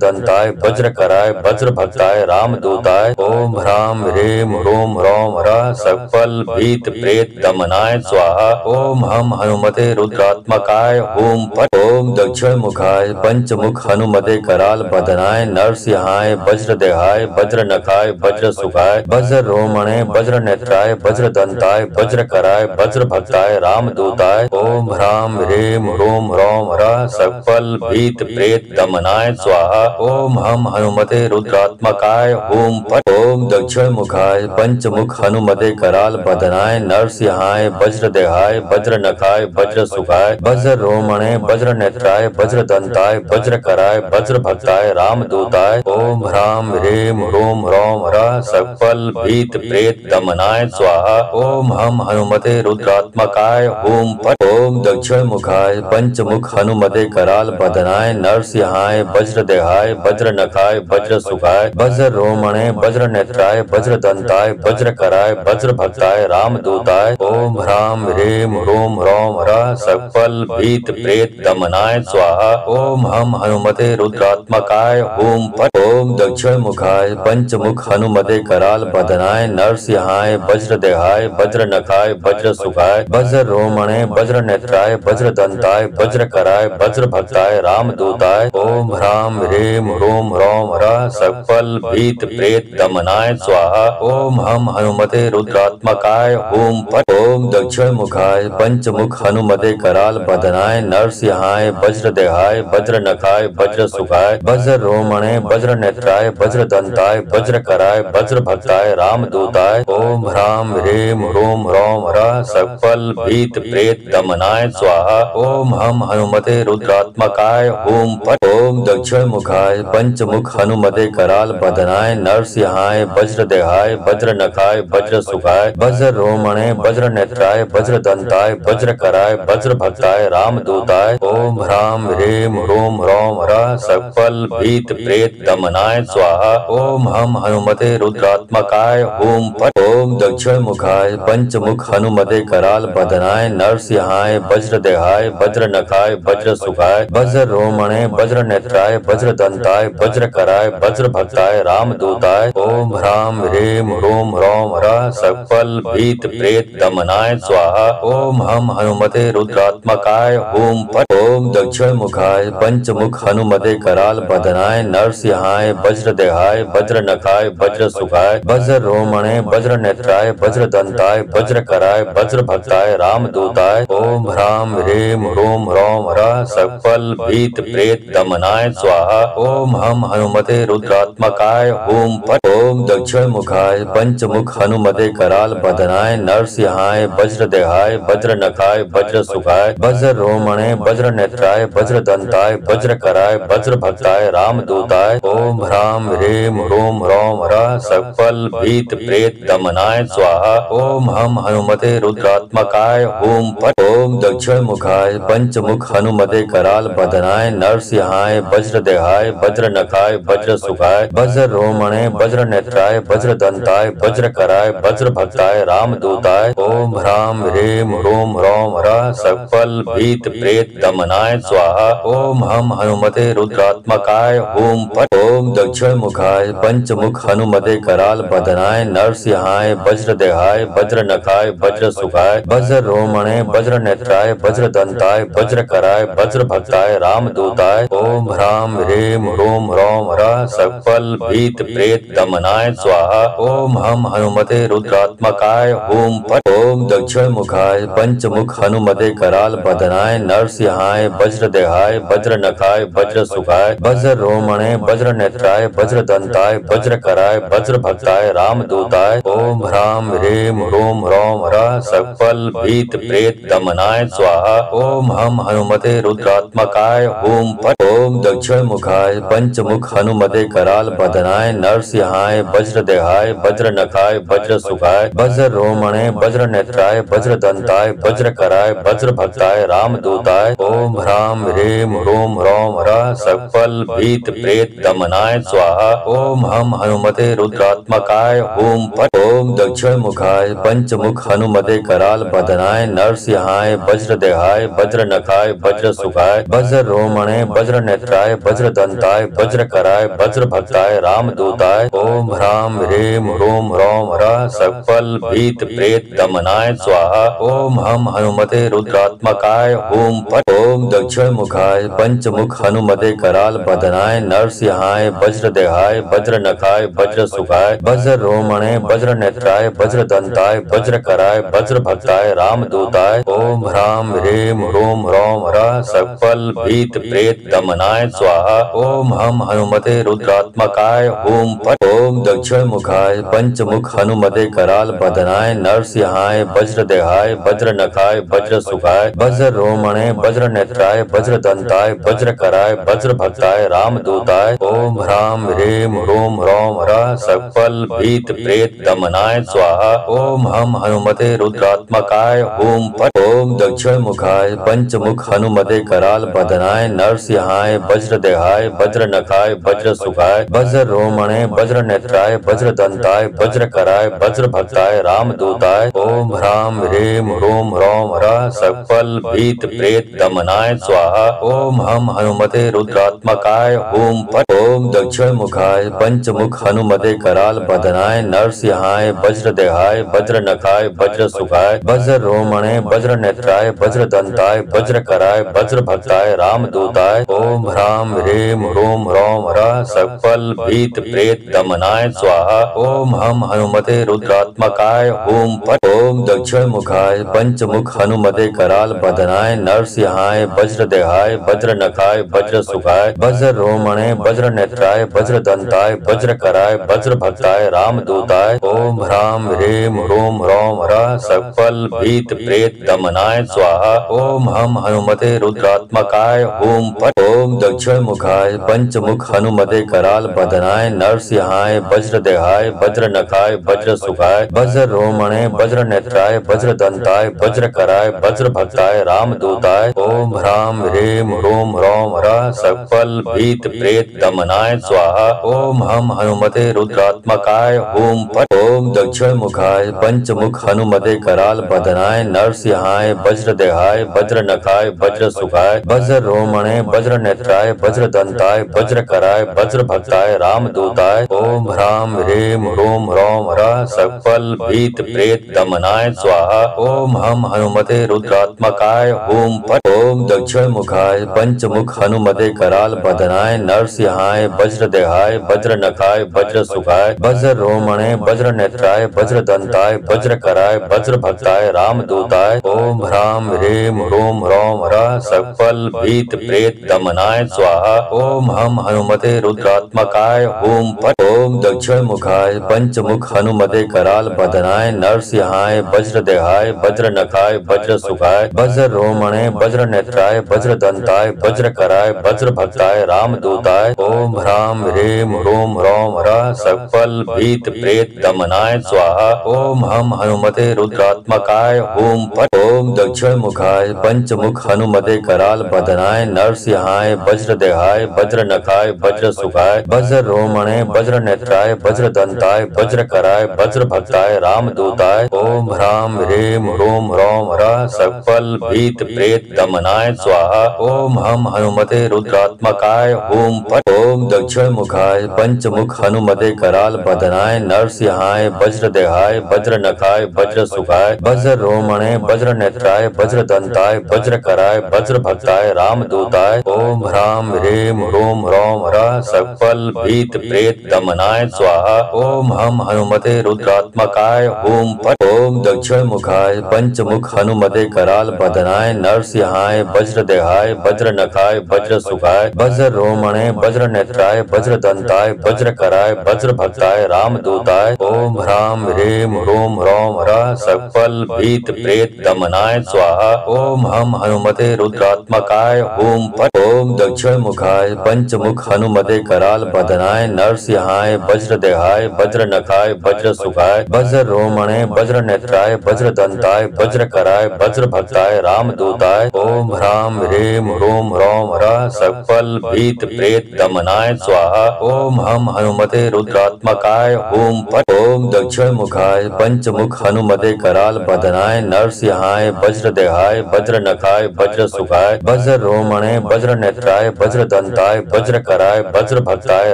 दंताय वज्र कराय वज्र भक्ताय रामदूताय। ओम ह्रां ह्रीं ह्रूं ह्रौं ह्रः सकल भीत प्रेत दमनाय स्वाहा। ओम हम हनुमते रुद्रात्मकाय हुं फट्। ओम दक्षिण मुखाय पंचमुख हनुमते कराल बदनाय नरसिंहाय वज्रदेहाय वज्रनखाय वज्रसुखाय वज्र रोमणे वज्र नेत्राय वज्र दंताय वज्र कराय वज्र भक्ताय रामदूताय। ओम ह्रां ह्रीं ह्रूं ह्रौं ह्रः सकल भीत प्रेत दमनाय स्वाहा। ओम हम हनुमते रुद्रात्मकाय हुं फट्। ओम दक्षिण मुखाय पंचमुख हनुमते कराल बदनाय नरसिंहाय वज्रदेहाय वज्रनखाय वज्रसुखाय वज्र रोमणे वज्र नेत्राय वज्र दंताय वज्र कराय वज्र भक्ताय रामदूताय। ओम ह्रां ह्रीं ह्रूं ह्रौं ह्रः सकल भीत प्रेत दमनाय स्वाहा। ओम हम हनुमते रुद्रात्मकाय हुं फट्। ओम दक्षिण मुखाय पंचमुख हनुमते कराल बदनाय नरसिंहाय वज्रदेहाय वज्रनखाय वज्रसुखाय वज्र रोमणे वज्र नेत्राय वज्र दंताय वज्र कराय वज्र भक्ताय रामदूताय। ओम ह्रां ह्रीं ह्रूं ह्रौं ह्रः सकल भीत प्रेत दमनाय स्वाहा। ओम हम हनुमते रुद्रात्मकाय हुं फट्। ओम दक्षिण मुखाय पंचमुख हनुमते कराल बदनाय नरसिंहाय वज्रदेहाय वज्रनखाय वज्रसुखाय वज्र रोमणे वज्र नेत्राय वज्र दंताय वज्र कराय वज्र भक्ताय रामदूताय। ओम ह्रां ह्रीं ह्रूं ह्रौं ह्रः सकल भीत प्रेत दमनाय स्वाहा। ओम हम हनुमते रुद्रात्मकाय हुं फट्। ओम दक्षिण मुखाय पंचमुख हनुमते कराल बदनाय नरसिंहाय वज्रदेहाय वज्रनखाय वज्रसुखाय वज्र रोमणे वज्र नेत्राय वज्र दंताय वज्र कराय वज्र भक्ताय रामदूताय। ओम ह्रां ह्रीं ह्रूं ह्रौं ह्रः सकल भीत प्रेत दमनाय स्वाहा। ओम हम हनुमते रुद्रात्मकाय हुं फट्। ओम दक्षिण मुखाय पंचमुख हनुमते कराल बदनाय नरसिंहाय वज्रदेहाय वज्रनखाय वज्रसुखाय वज्र रोमणे वज्र नेत्राय वज्र दंताय वज्र कराय वज्र भक्ताय रामदूताय। ओम ह्रां ह्रीं ह्रूं ह्रौं ह्रः सकल भीत प्रेत दमनाय स्वाहा। ओम हम हनुमते रुद्रात्मकाय हुं फट्। ओम दक्षिण मुखाय पंचमुख हनुमते कराल बदनाय नरसिंहाय वज्रदेहाय वज्रनखाय वज्रसुखाय वज्र रोमणे वज्र नेत्राय वज्र दंताय वज्र कराय वज्र भक्ताय रामदूताय। ओम ह्रां ह्रीं ह्रूं ह्रौं ह्रः सकल भीत प्रेत दमनाय स्वाहा। ओम हम हनुमते रुद्रात्मकाय हुं फट्। ओम दक्षिण मुखाय पंचमुख हनुमते कराल बदनाय नरसिंहाय वज्रदेहाय वज्रनखाय वज्रसुखाय वज्र रोमणे वज्र नेत्राय वज्र दंताय वज्र कराय वज्र भक्ताय रामदूताय। ओम ह्रां ह्रीं ह्रूं ह्रौं ह्रः सकल भीत प्रेत दमनाय स्वाहा। ओम हम हनुमते रुद्रात्मकाय हुं फट्। ओम दक्षिण मुखाय पंचमुख हनुमते कराल बदनाय नरसिंहाय वज्रदेहाय वज्रनखाय वज्रसुखाय वज्र रोमणे वज्र नेत्राय वज्र दंताय वज्र कराय वज्र भक्ताय रामदूताय। ओम ह्रां ह्रीं ह्रूं ह्रौं ह्रः सकल भीत प्रेत दमनाय स्वाहा। ओम हम हनुमते रुद्रात्मकाय हुं फट्। ओम दक्षिण मुखाय पंचमुख हनुमते कराल बदनाय नरसिंहाय वज्रदेहाय वज्रनखाय वज्र सुखाय वज्र रोमणे वज्र नेत्राय वज्र दंताय वज्र कराय वज्र भक्ताय रामदूताय ओम ह्राम ह्रीम ह्रूम ह्रौम ह्रः सकल भीत प्रेत दमनाय स्वाहा ओम हम हनुमते रुद्रात्मकाय ओम फट ओम दक्षिण मुखाय पंचमुख हनुमते कराल बदनाय नरसिंहाय वज्रदेहाय वज्र नखाय वज्र सुखाय वज्र रोमणे वज्र नेत्राय वज्र दंताय वज्र कराय वज्र भक्ताय रामदूताय ओम ह्राम ह्रीम ह्रूम ह्रौम ह्रः सकल भीत प्रेत दमनाय स्वाहा ओम हम हनुमते रुद्रात्मकाय ओम फट ओम दक्षिण मुखाय पंचमुख हनुमते कराल बदनाय नरसिंहाय वज्रदेहाय वज्र नखाय वज्र सुखाय वज्र रोमणे वज्र नेत्राय वज्र दंताय वज्र कराय वज्र भक्ताय रामदूताय ओम ह्राम ह्रीम ह्रूम ह्रौम ह्रः सकल भीत प्रेत दमनाय स्वाहा ओम हम हनुमते रुद्रात्मकाय ओम फट ओम दक्षिण मुखाय पंचमुख हनुमते कराल बदनाय नरसिंहाय वज्रदेहाय वज्र नखाय वज्र सुखाय वज्र रोमणे वज्र नेत्राय वज्र दंताय वज्र कराय वज्र भक्ताय रामदूताय ओम ह्राम ह्रीम ह्रूम ह्रौम ह्रः सकल भीत प्रेत दमनाय स्वाहा ओम हम हनुमते रुद्रात्मकाय ओम फट ओम दक्षिण मुखाय पंचमुख हनुमते कराल बदनाय नरसिंहाय वज्रदेहाय वज्र नखाय वज्र सुखाय वज्र रोमणे वज्र नेत्राय वज्र दंताय वज्र कराय वज्र भक्ताय रामदूताय ओम ह्राम ह्रीम ह्रूम ह्रौम ह्रः सकल भीत प्रेत दमनाय स्वाहा ओम हम हनुमते रुद्रात्मकाय ओम फट ओम दक्षिण मुखाय पंचमुख हनुमते कराल बदनाय नरसिंहाय वज्रदेहाय वज्र नखाय वज्र सुखाय वज्र रोमणे वज्र नेत्राय वज्र दंताय वज्र कराय वज्र भक्ताय रामदूताय ओम ह्राम ह्रीम ह्रूम ह्रौम ह्रः सकल भीत प्रेत दमनाय स्वाहा ओम हम हनुमते रुद्रात्मकाय ओम फट ओम दक्षिण मुखाय पंचमुख हनुमते कराल बदनाय नरसिंहाय वज्रदेहाय वज्र नखाय वज्र सुखाय वज्र रोमणे वज्र नेत्राय वज्र दंताय वज्र कराय वज्र भक्ताय रामदूताय ओम ह्राम ह्रीम ह्रूम ह्रौम ह्रः सकल भीत प्रेत दमनाय स्वाहा ओम हम हनुमते रुद्रात्मकाय ओम फट ओम दक्षिण मुखाय पंचमुख हनुमते कराल बदनाय नरसिंहाय वज्रदेहाय वज्र नखाय वज्र सुखाय वज्र रोमणे वज्र नेत्राय वज्र दंताय वज्र कराय वज्र भक्ताय रामदूताय ओम ह्राम ह्रीम ह्रूम ह्रौम ह्रः सकल भीत प्रेत दमनाय स्वाहा ओम हम हनुमते रुद्रात्मकाय ओम फट ओम दक्षिण मुखाय पंचमुख हनुमते कराल बदनाय नरसिंहाय वज्रदेहाय वज्र नखाय वज्र सुखाय वज्र रोमणे वज्र नेत्राय वज्र दंताय वज्र कराय वज्र भक्ताय रामदूताय ओम ह्राम ह्रीम ह्रूम ह्रौम ह्रः सकल भीत प्रेत दमनाय स्वाहा ओम हम हनुमते रुद्रात्मकाय ओम फट ओम दक्षिण मुखाय पंचमुख हनुमते कराल बदनाय नरसिंहाय वज्रदेहाय वज्र नखाय वज्र सुखाय वज्र रोमणे वज्र नेत्राय वज्र दंताय वज्र कराय वज्र भक्ताय रामदूताय ओम ह्राम ह्रीम ह्रूम ह्रौम ह्रः सकल भीत प्रेत दमनाय स्वाहा ओम हम हनुमते रुद्रात्मकाय ओम फट ओम दक्षिण मुखाय पंचमुख हनुमते कराल बदनाय नरसिंहाय वज्रदेहाय वज्र नखाय वज्र सुखाय वज्र रोमणे वज्र नेत्राय वज्र दंताय वज्र कराय वज्र भक्ताय रामदूताय ओम ह्राम ह्रीम ह्रूम ह्रौम ह्रः सकल भीत प्रेत दमनाय स्वाहा ओम हम हनुमते रुद्रात्मकाय ओम फट ओम दक्षिण मुखाय पंचमुख हनुमते कराल बदनाय नरसिंहाय वज्रदेहाय वज्र नखाय वज्र सुखाय वज्र रोमणे वज्र नेत्राय वज्र दंताय वज्र कराय वज्र भक्ताय रामदूताय ओम ह्राम ह्रीम ह्रूम ह्रौम ह्रः सकल भीत प्रेत दमनाय स्वाहा ओम हम हनुमते रुद्रात्मकाय ओम फट ओम दक्षिण मुखाय पंचमुख हनुमते कराल बदनाय नरसिंहाय वज्रदेहाय वज्र नखाय वज्र सुखाय वज्र रोमणे वज्र नेत्राय वज्र दंताय वज्र कराय वज्र भक्ताय रामदूताय ओम ह्राम ह्रीम ह्रूम ह्रौम ह्रः सकल भीत प्रेत दमनाय स्वाहा ओम हम हनुमते रुद्रात्मकाय ओम फट ओम दक्षिण मुखाय पंचमुख हनुमते कराल बदनाय नरसिंहाय वज्रदेहाय वज्र नखाय वज्र सुखाय वज्र रोमणे वज्र नेत्राय वज्र दंताय वज्र कराय वज्र भक्ताय रामदूताय ओम ह्राम ह्रीम ह्रूम ह्रौम ह्रः सकल भीत प्रेत दमनाय स्वाहा ओम हम हनुमते रुद्रात्मकाय ओम फट ओम ओम दक्षिण मुखाय पंचमुख हनुमते कराल बदनाय नरसिंहाय वज्रदेहाय वज्रनखाय वज्र सुखाय वज्र रोमणे वज्र नेत्राय वज्र दंताय वज्र कराय वज्र भक्ताय रामदूताय ओम ह्राम ह्रीम ह्रूम ह्रौम ह्रः सकल भीत प्रेत दमनाय स्वाहा ओम हम हनुमते रुद्रात्मकाय ओम फट ओम दक्षिण मुखाय पंचमुख हनुमते कराल बदनाय नरसिंहाय वज्रदेहाय वज्र नखाय वज्र सुखाय वज्र रोमणे वज्र नेत्राय वज्र दंताय वज्र कराय वज्र भक्ताय रामदूताय ओम ह्राम ह्रीम ह्रूम ह्रौम ह्रः सकल भीत प्रेत दमनाय स्वाहा ओम हम हनुमते रुद्रात्मकाय ओम फट ओम दक्षिण मुखाय पंचमुख हनुमते कराल बदनाय नरसिंहाय वज्रदेहाय वज्र नखाय वज्र सुखाय वज्र रोमणे वज्र नेत्राय वज्र दंताय वज्र कराय वज्र भक्ताय रामदूताय ओम ह्राम ह्रीम ह्रूम ह्रौम ह्रः सकल भीत प्रेत दमनाय स्वाहा ओम हम हनुमते रुद्रात्मकाय ओम फट ओम दक्षिण मुखाय पंचमुख हनुमते कराल बदनाय नरसिंहाय वज्रदेहाय वज्र नखाय वज्र सुखाय वज्र रोमणे वज्र नेत्राय वज्र दंताय वज्र कराय वज्र भक्ताय रामदूताय ओम ह्राम ह्रीम ह्रूम ह्रौम ह्रः सकल भीत प्रेत दमनाय स्वाहा ओम हम हनुमते रुद्रात्मकाय ओम फट ओम दक्षिण मुखाय पंचमुख हनुमते कराल बदनाय नरसिंहाय वज्रदेहाय वज्र नखाय वज्र सुखाय वज्र रोमणे वज्र नेत्राय वज्र दंताय वज्र कराय वज्र भक्ताय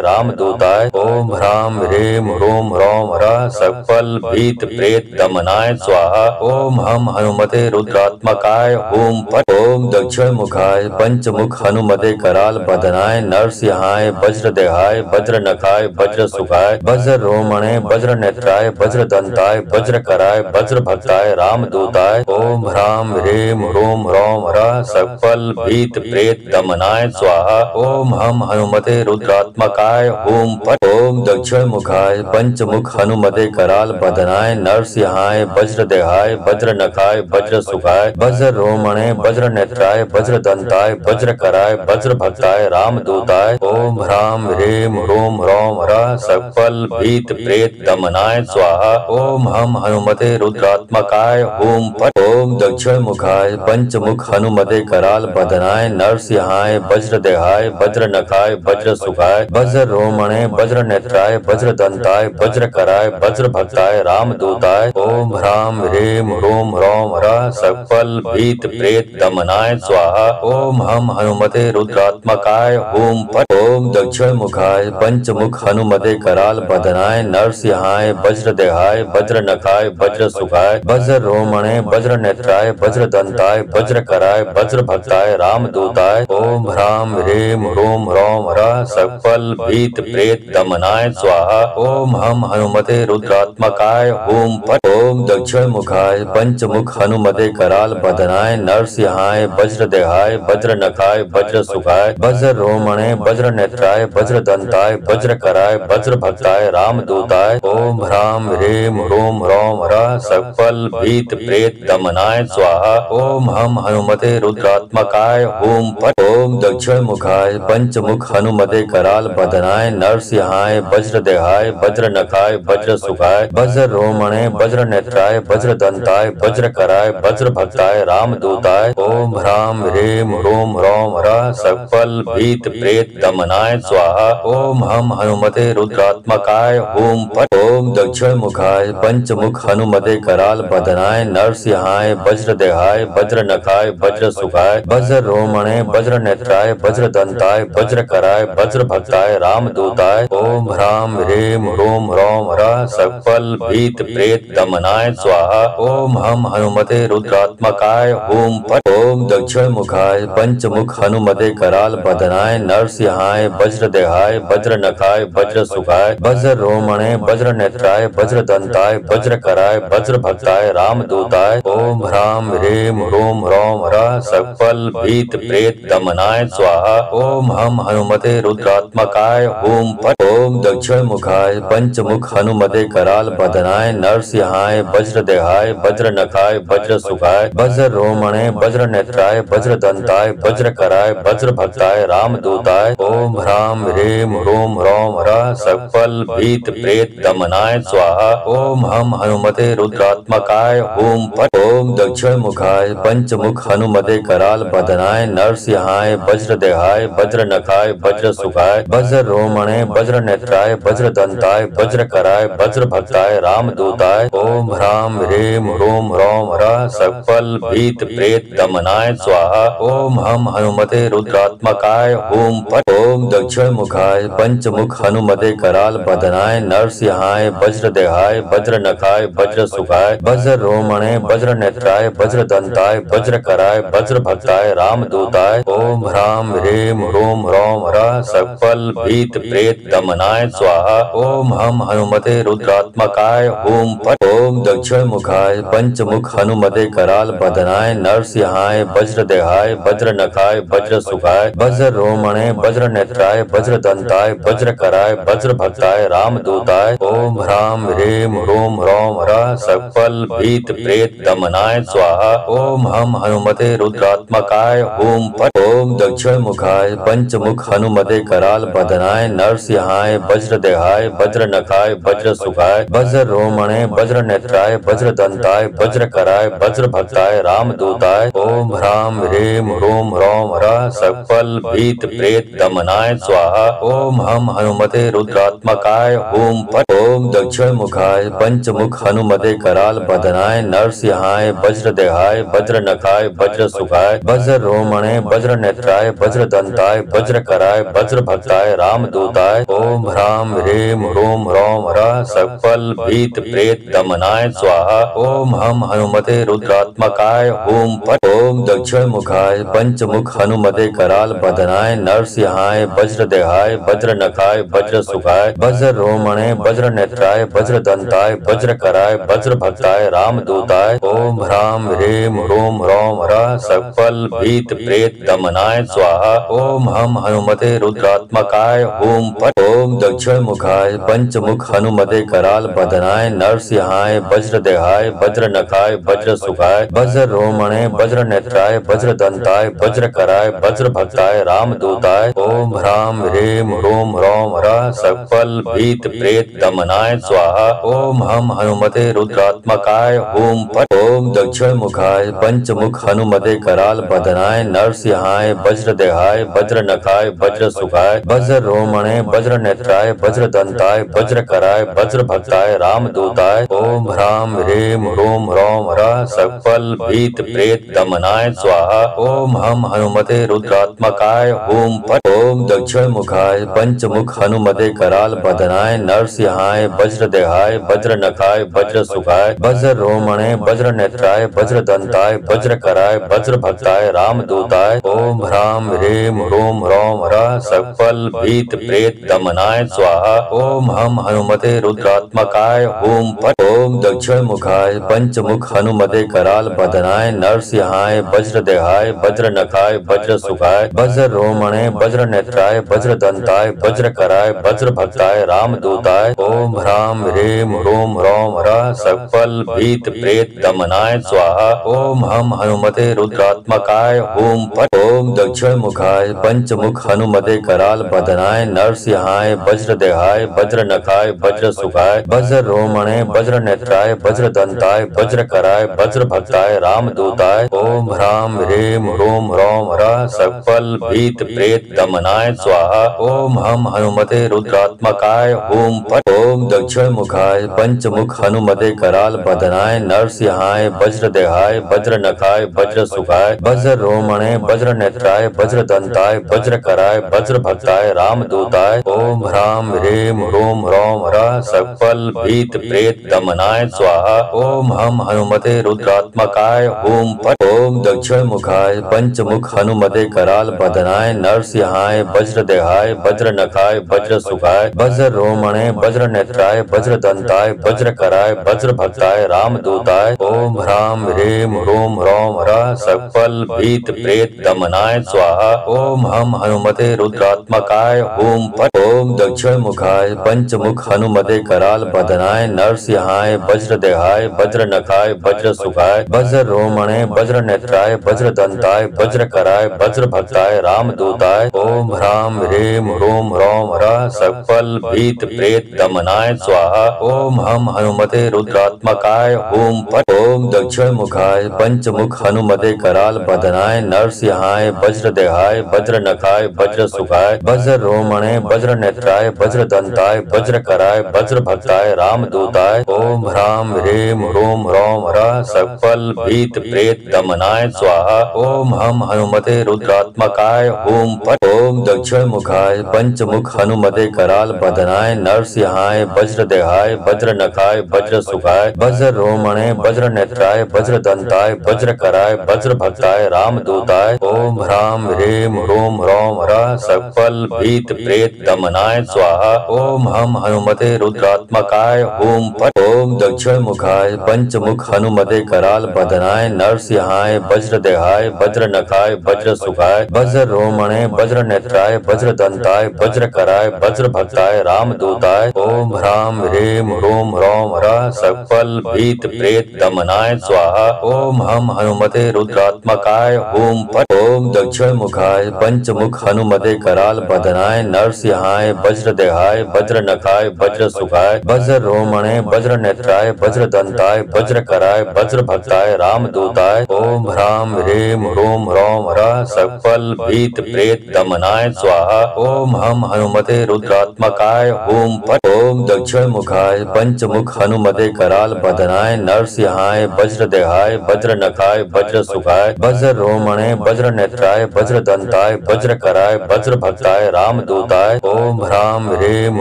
रामदूताय ओम ह्राम ह्रीम ह्रूम ह्रौम ह्रः सकल भीत प्रेत दमनाय स्वाहा ओम हम हनुमते रुद्रात्मकाय ओम फट ओम दक्षिण मुखाय पंचमुख हनुमते कराल बदनाय नरसिंहाय वज्रदेहाय वज्र नखाय वज्र सुखाय वज्र रोमणे वज्र नेत्राय वज्र दंताय वज्र कराय वज्र भक्ताय रामदूताय ओम ह्राम ह्रीम ह्रूम ह्रौम ह्रः सकल भीत प्रेत दमनाय स्वाहा ओम हम हनुमते रुद्रात्मकाय ओम फट ओम दक्षिण मुखाय पंचमुख हनुमते कराल बदनाय नरसिंहाय वज्रदेहाय वज्र नखाय वज्र सुखाय वज्र रोमणे वज्र नेत्राय वज्र दंताय वज्र कराय वज्र भक्ताय रामदूताय ओम ह्राम ह्रीम ह्रूम ह्रौम ह्रः सकल भीत प्रेत दमनाय स्वाहा ओम हम हनुमते रुद्रात्मकाय ओम फट ओम दक्षिण मुखाय पंचमुख हनुमते कराल बदनाय नरसिंहाय वज्रदेहाय वज्र नखाय वज्र सुखाय वज्र रोमणे वज्र नेत्राय वज्र दंताय वज्र कराय वज्र भक्ताय रामदूताय ओम ह्राम ह्रीम ह्रूम ह्रौम ह्रः सकल भीत प्रेत दमनाय स्वाहा ओम हम हनुमते रुद्रात्मकाय ओम फट ओम दक्षिण मुखाय पंचमुख हनुमते कराल बदनाय नरसिंहाय वज्रदेहाय वज्र नखाय वज्र सुखाय वज्र रोमणे वज्र नेत्राय वज्र दंताय वज्र कराय वज्र भक्ताय रामदूताय ओम ह्राम ह्रीम ह्रूम ह्रौम ह्रः सकल भीत प्रेत दमनाय स्वाहा ओम हम हनुमते रुद्रात्मकाय ओम फट ओम दक्षिण मुखाय पंचमुख हनुमते कराल बदनाय नरसिंहाय वज्रदेहाय वज्र नखाय वज्र सुखाय वज्र रोमणे वज्र नेत्राय वज्र दंताय वज्र कराय वज्र भक्ताय रामदूताय ओम ह्राम ह्रीम ह्रूम ह्रौम ह्रः सकल भीत प्रेत दमनाय स्वाहा ओम हम हनुमते रुद्रात्मकाय ओम फट ओम दक्षिण मुखाय पंचमुख हनुमते कराल बदनाय नरसिंहाय वज्रदेहाय वज्र नखाय वज्र सुखाय वज्र रोमणे वज्र नेत्राय वज्र दंताय वज्र कराय वज्र भक्ताय रामदूताय ओम ह्राम ह्रीम ह्रूम ह्रौम ह्रः सकल भीत प्रेत दमनाय स्वाहा ओम हम हनुमते रुद्रात्मकाय ओम फट ओम दक्षिण मुखाय पंचमुख हनुमते कराल बदनाय नरसिंहाय वज्रदेहाय वज्र नखाय वज्र सुखाय वज्र रोमणे वज्र नेत्राय वज्र दंताय वज्र कराय वज्र भक्ताय रामदूताय ओम ह्राम ह्रीम ह्रूम ह्रौम ह्रः सकल भीत प्रेत दमनाय स्वाहा ओम हम हनुमते रुद्रात्मकाय ओम फट ओम दक्षिण मुखाय पंचमुख हनुमते कराल बदनाय नरसिंहाय वज्रदेहाय वज्र नखाय वज्र सुखाय वज्र रोमणे वज्र नेत्राय वज्र दंताय वज्र कराय वज्र भक्ताय रामदूताय ओम ह्राम ह्रीम ह्रूम ह्रौम ह्रः सकल भीत प्रेत दमनाय स्वाहा ओम हम हनुमते रुद्रात्मकाय ओम फट ओम दक्षिणमुखाय पंचमुख हनुमते कराल बदनाय नरसिंहाय वज्रदेहाय वज्रनखाय वज्रसुखाय वज्ररोमणे वज्रनेत्राय वज्रदंताय वज्रकराय वज्रभक्ताय रामदूताय ओम ह्राम ह्रीम ह्रूम ह्रौम ह्रः सकल भीत प्रेत दमनाय स्वाहा ओम हम हनुमते रुद्रात्मकाय ओम फट ओम दक्षिणमुखाय पंचमुख हनुमते कराल बदनाय नरसिंहाय वज्रदेहाय वज्रनखाय वज्रसुखाय वज्ररोमणे वज्रनेत्राय वज्रदंताय वज्रकराय वज्रभक्ताय रामदूताय ओम ह्राम ह्रीम ह्रूम ह्रौम ह्रः सकल भीत प्रेत दमनाय स्वाहा ओम हम हनुमते रुद्रात्मकाय ओम फट ओम दक्षिणमुखाय पंचमुख हनुमते कराल बदनाय नरसिंहाय वज्रदेहाय वज्रनखाय वज्रसुखाय वज्ररोमणे वज्रनेत्राय वज्रदंताय वज्रकराय वज्रभक्ताय रामदूताय ओम ह्राम ह्रीम ह्रूम ह्रौम ह्रः सकल भीत प्रेत दमनाय स्वाहा ओम हम हनुमते रुद्रात्मकाय ओम फट ओम दक्षिणमुखाय पंचमुख हनुमते कराल बदनाय नरसिंहाय वज्रदेहाय वज्रनखाय वज्रसुखाय वज्ररोमणे वज्रनेत्राय वज्रदंताय वज्रकराय वज्रभक्ताय रामदूताय ओम ह्राम ह्रीम ह्रूम ह्रौम ह्रः सकल भीत प्रेत दमनाय स्वाहा ओम हम हनुमते रुद्रात्मकाय ओम फट ओम दक्षिणमुखाय पंचमुख हनुमते कराल बदनाय नरसिंहाय वज्रदेहाय वज्रनखाय वज्रसुखाय वज्ररोमणे वज्रनेत्राय वज्रदंताय वज्रकराय वज्रभक्ताय रामदूताय ओम ह्राम ह्रीम ह्रूम ह्रौम ह्रः सकल भीत प्रेत दमनाय स्वाहा ओम हम हनुमते रुद्रात्मकाय ओम फट ओम दक्षिणमुखाय पंचमुख हनुमते कराल बदनाय नरसिंहाय वज्रदेहाय वज्रनखाय वज्रसुखाय वज्ररोमणे वज्रनेत्राय वज्रदंताय वज्रकराय वज्रभक्ताय रामदूताय ओम ह्राम ह्रीम ह्रूम ह्रौम ह्रः सकल भीत प्रेत दमनाय स्वाहा ओम हम हनुमते रुद्रात्मकाय ओम फट ओम दक्षिणमुखाय पंचमुख हनुमते कराल बदनाय नरसिंहाय वज्रदेहाय वज्रनखाय वज्रसुखाय वज्ररोमणे वज्रनेत्राय वज्रदंताय वज्रकराय वज्रभक्ताय रामदूताय ओम ह्राम ह्रीम ह्रूम ह्रौम ह्रः सकल भीत प्रेत दमनाय स्वाहा ओम हम हनुमते रुद्रात्मकाय ओम फट ओम दक्षिणमुखाय पंचमुख हनुमते कराल बदनाय नरसिंहाय वज्रदेहाय वज्रनखाय वज्रसुखाय वज्ररोमणे वज्रनेत्राय वज्रदंताय वज्रकराय वज्रभक्ताय रामदूताय ओम ह्राम ह्रीम ह्रूम ह्रौम ह्रः सकल भीत प्रेत दमनाय स्वाहा ओम हम हनुमते रुद्रात्मकाय ओम फट ओम दक्षिणमुखाय पंचमुख हनुमते कराल बदनाय नरसिंहाय वज्रदेहाय वज्रनखाय वज्रसुखाय वज्ररोमणे वज्रनेत्राय वज्रदंताय वज्रकराय वज्रभक्ताय रामदूताय ओम ह्राम ह्रीम ह्रूम ह्रौम ह्रः सकल भीत प्रेत दमनाय स्वाहा ओम हम हनुमते रुद्रात्मकाय ओम फट ओम दक्षिणमुखाय पंचमुख हनुमते कराल बदनाय नरसिंहाय वज्रदेहाय वज्रनखाय वज्रसुखाय वज्ररोमणे वज्रनेत्राय वज्रदंताय वज्रकराय वज्रभक्ताय रामदूताय ओम ह्राम ह्रीम ह्रूम ह्रौम ह्रः सकल भीत प्रेत दमनाय स्वाहा ओम हम हनुमते रुद्रात्मकाय ओम फट ओम दक्षिणमुखाय पंचमुख हनुमते कराल बदनाय नरसिंहाय वज्रदेहाय वज्रनखाय वज्रसुखाय वज्ररोमणे वज्रनेत्राय वज्रदंताय वज्रकराय वज्रभक्ताय रामदूताय ओम ह्राम ह्रीम ह्रूम ह्रौम ह्रः सकल भीत प्रेत दमनाय स्वाहा ओम हम हनुमते रुद्रात्मकाय ओम फट ओम दक्षिणमुखाय पंचमुख हनुमते कराल बदनाय नरसिंहाय वज्रदेहाय वज्रनखाय वज्रसुखाय वज्ररोमणे वज्रनेत्राय वज्रदंताय वज्रकराय वज्रभक्ताय रामदूताय ओम ह्राम ह्रीम ह्रूम ह्रौम ह्रः सकल भीत प्रेत दमनाय स्वाहा ओम हम हनुमते रुद्रात्मकाय ओम फट ओम दक्षिणमुखाय पंचमुख हनुमते कराल बदनाय नरसिंहाय वज्रदेहाय वज्रनखाय वज्रसुखाय वज्ररोमणे वज्रनेत्राय वज्रदंताय वज्रकराय वज्रभक्ताय रामदूताय ओम ह्राम ह्रीम ह्रूम ह्रौम ह्रः सकल भीत प्रेत दमनाय स्वाहा ओम हम हनुमते रुद्रात्मकाय ओम फट ओम ओम दक्षिण मुखाय पंचमुख हनुमते कराल बदनाय नरसिंहाय वज्र देहाय वज्र नखाय वज्र सुखाय वज्र रोमणे वज्र नेत्राय वज्र दंताय वज्र कराय वज्र भक्ताय रामदूताय ओम ह्राम ह्रीम ह्रूम ह्रौम ह्रः सकल भीत प्रेत दमनाय स्वाहा ओम हम हनुमते रुद्रात्मकाय ओम फट ओम दक्षिण मुखाय पंचमुख हनुमते कराल बदनाय नरसिंहाय वज्र देहाय वज्र नखाय वज्र सुखाय वज्र रोमणे वज्र नेत्राय वज्र दंताय वज्र कराय वज्र भक्ताय रामदूताय ओम ह्राम ह्रीम ह्रूम ह्रौम ह्रः सकल भीत प्रेत दमनाय स्वाहा ओम हम हनुमते रुद्रात्मकाय ओम फट ओम दक्षिण मुखाय पंचमुख हनुमते कराल बदनाय नरसिंहाय वज्र देहाय वज्र नखाय वज्र सुखाय वज्र रोमणे वज्र नेत्राय वज्र दंताय वज्र कराय वज्र भक्ताय रामदूताय ओम ह्राम ह्रीम ह्रूम ह्रौम ह्रः सकल भीत प्रेत दमनाय स्वाहा ओम हम हनुमते रुद्रात्मकाय ओम फट ओम दक्षिण मुखाय पंचमुख हनुमते कराल बदनाय नरसिंहाय वज्र देहाय वज्र नखाय वज्र सुखाय वज्र रोमणे वज्र नेत्राय वज्र दंताय वज्र कराय वज्र भक्ताय रामदूताय ओम ह्राम ह्रीम ह्रूम ह्रौम ह्रः सकल भीत प्रेत दमनाय स्वाहा ओम हम हनुमते रुद्रात्मकाय ओम फट ओम दक्षिण मुखाय पंचमुख हनुमते कराल बदनाय नरसिंहाय वज्र देहाय वज्र नखाय वज्र सुखाय वज्र रोमणे वज्र नेत्राय वज्र दंताय वज्र कराय वज्र भक्ताय रामदूताय ओम ह्राम ह्रीम ह्रूम ह्रौम ह्रः सकल भीत प्रेत दमनाय स्वाहा ओम हम हनुमते रुद्रात्मकाय ओम फट ओम दक्षिण मुखाय पंचमुख हनुमते कराल बदनाय नरसिंहाय वज्र देहाय वज्र नखाय वज्र सुखाय वज्र रोमणे वज्र नेत्राय वज्र दंताय वज्र कराय वज्र भक्ताय रामदूताय ओम ह्राम ह्रीम ह्रूम ह्रौम ह्रः सकल भीत प्रेत दमनाय स्वाहा ओम हम हनुमते रुद्रात्मकाय ओम फट ओम दक्षिण मुखाय पंचमुख हनुमते कराल बदनाय नरसिंहाय वज्र देहाय वज्र नखाय वज्र सुखाय वज्र रोमणे वज्र नेत्राय वज्र दंताय वज्र कराय वज्र भक्ताय रामदूताय ओम ह्राम ह्रीम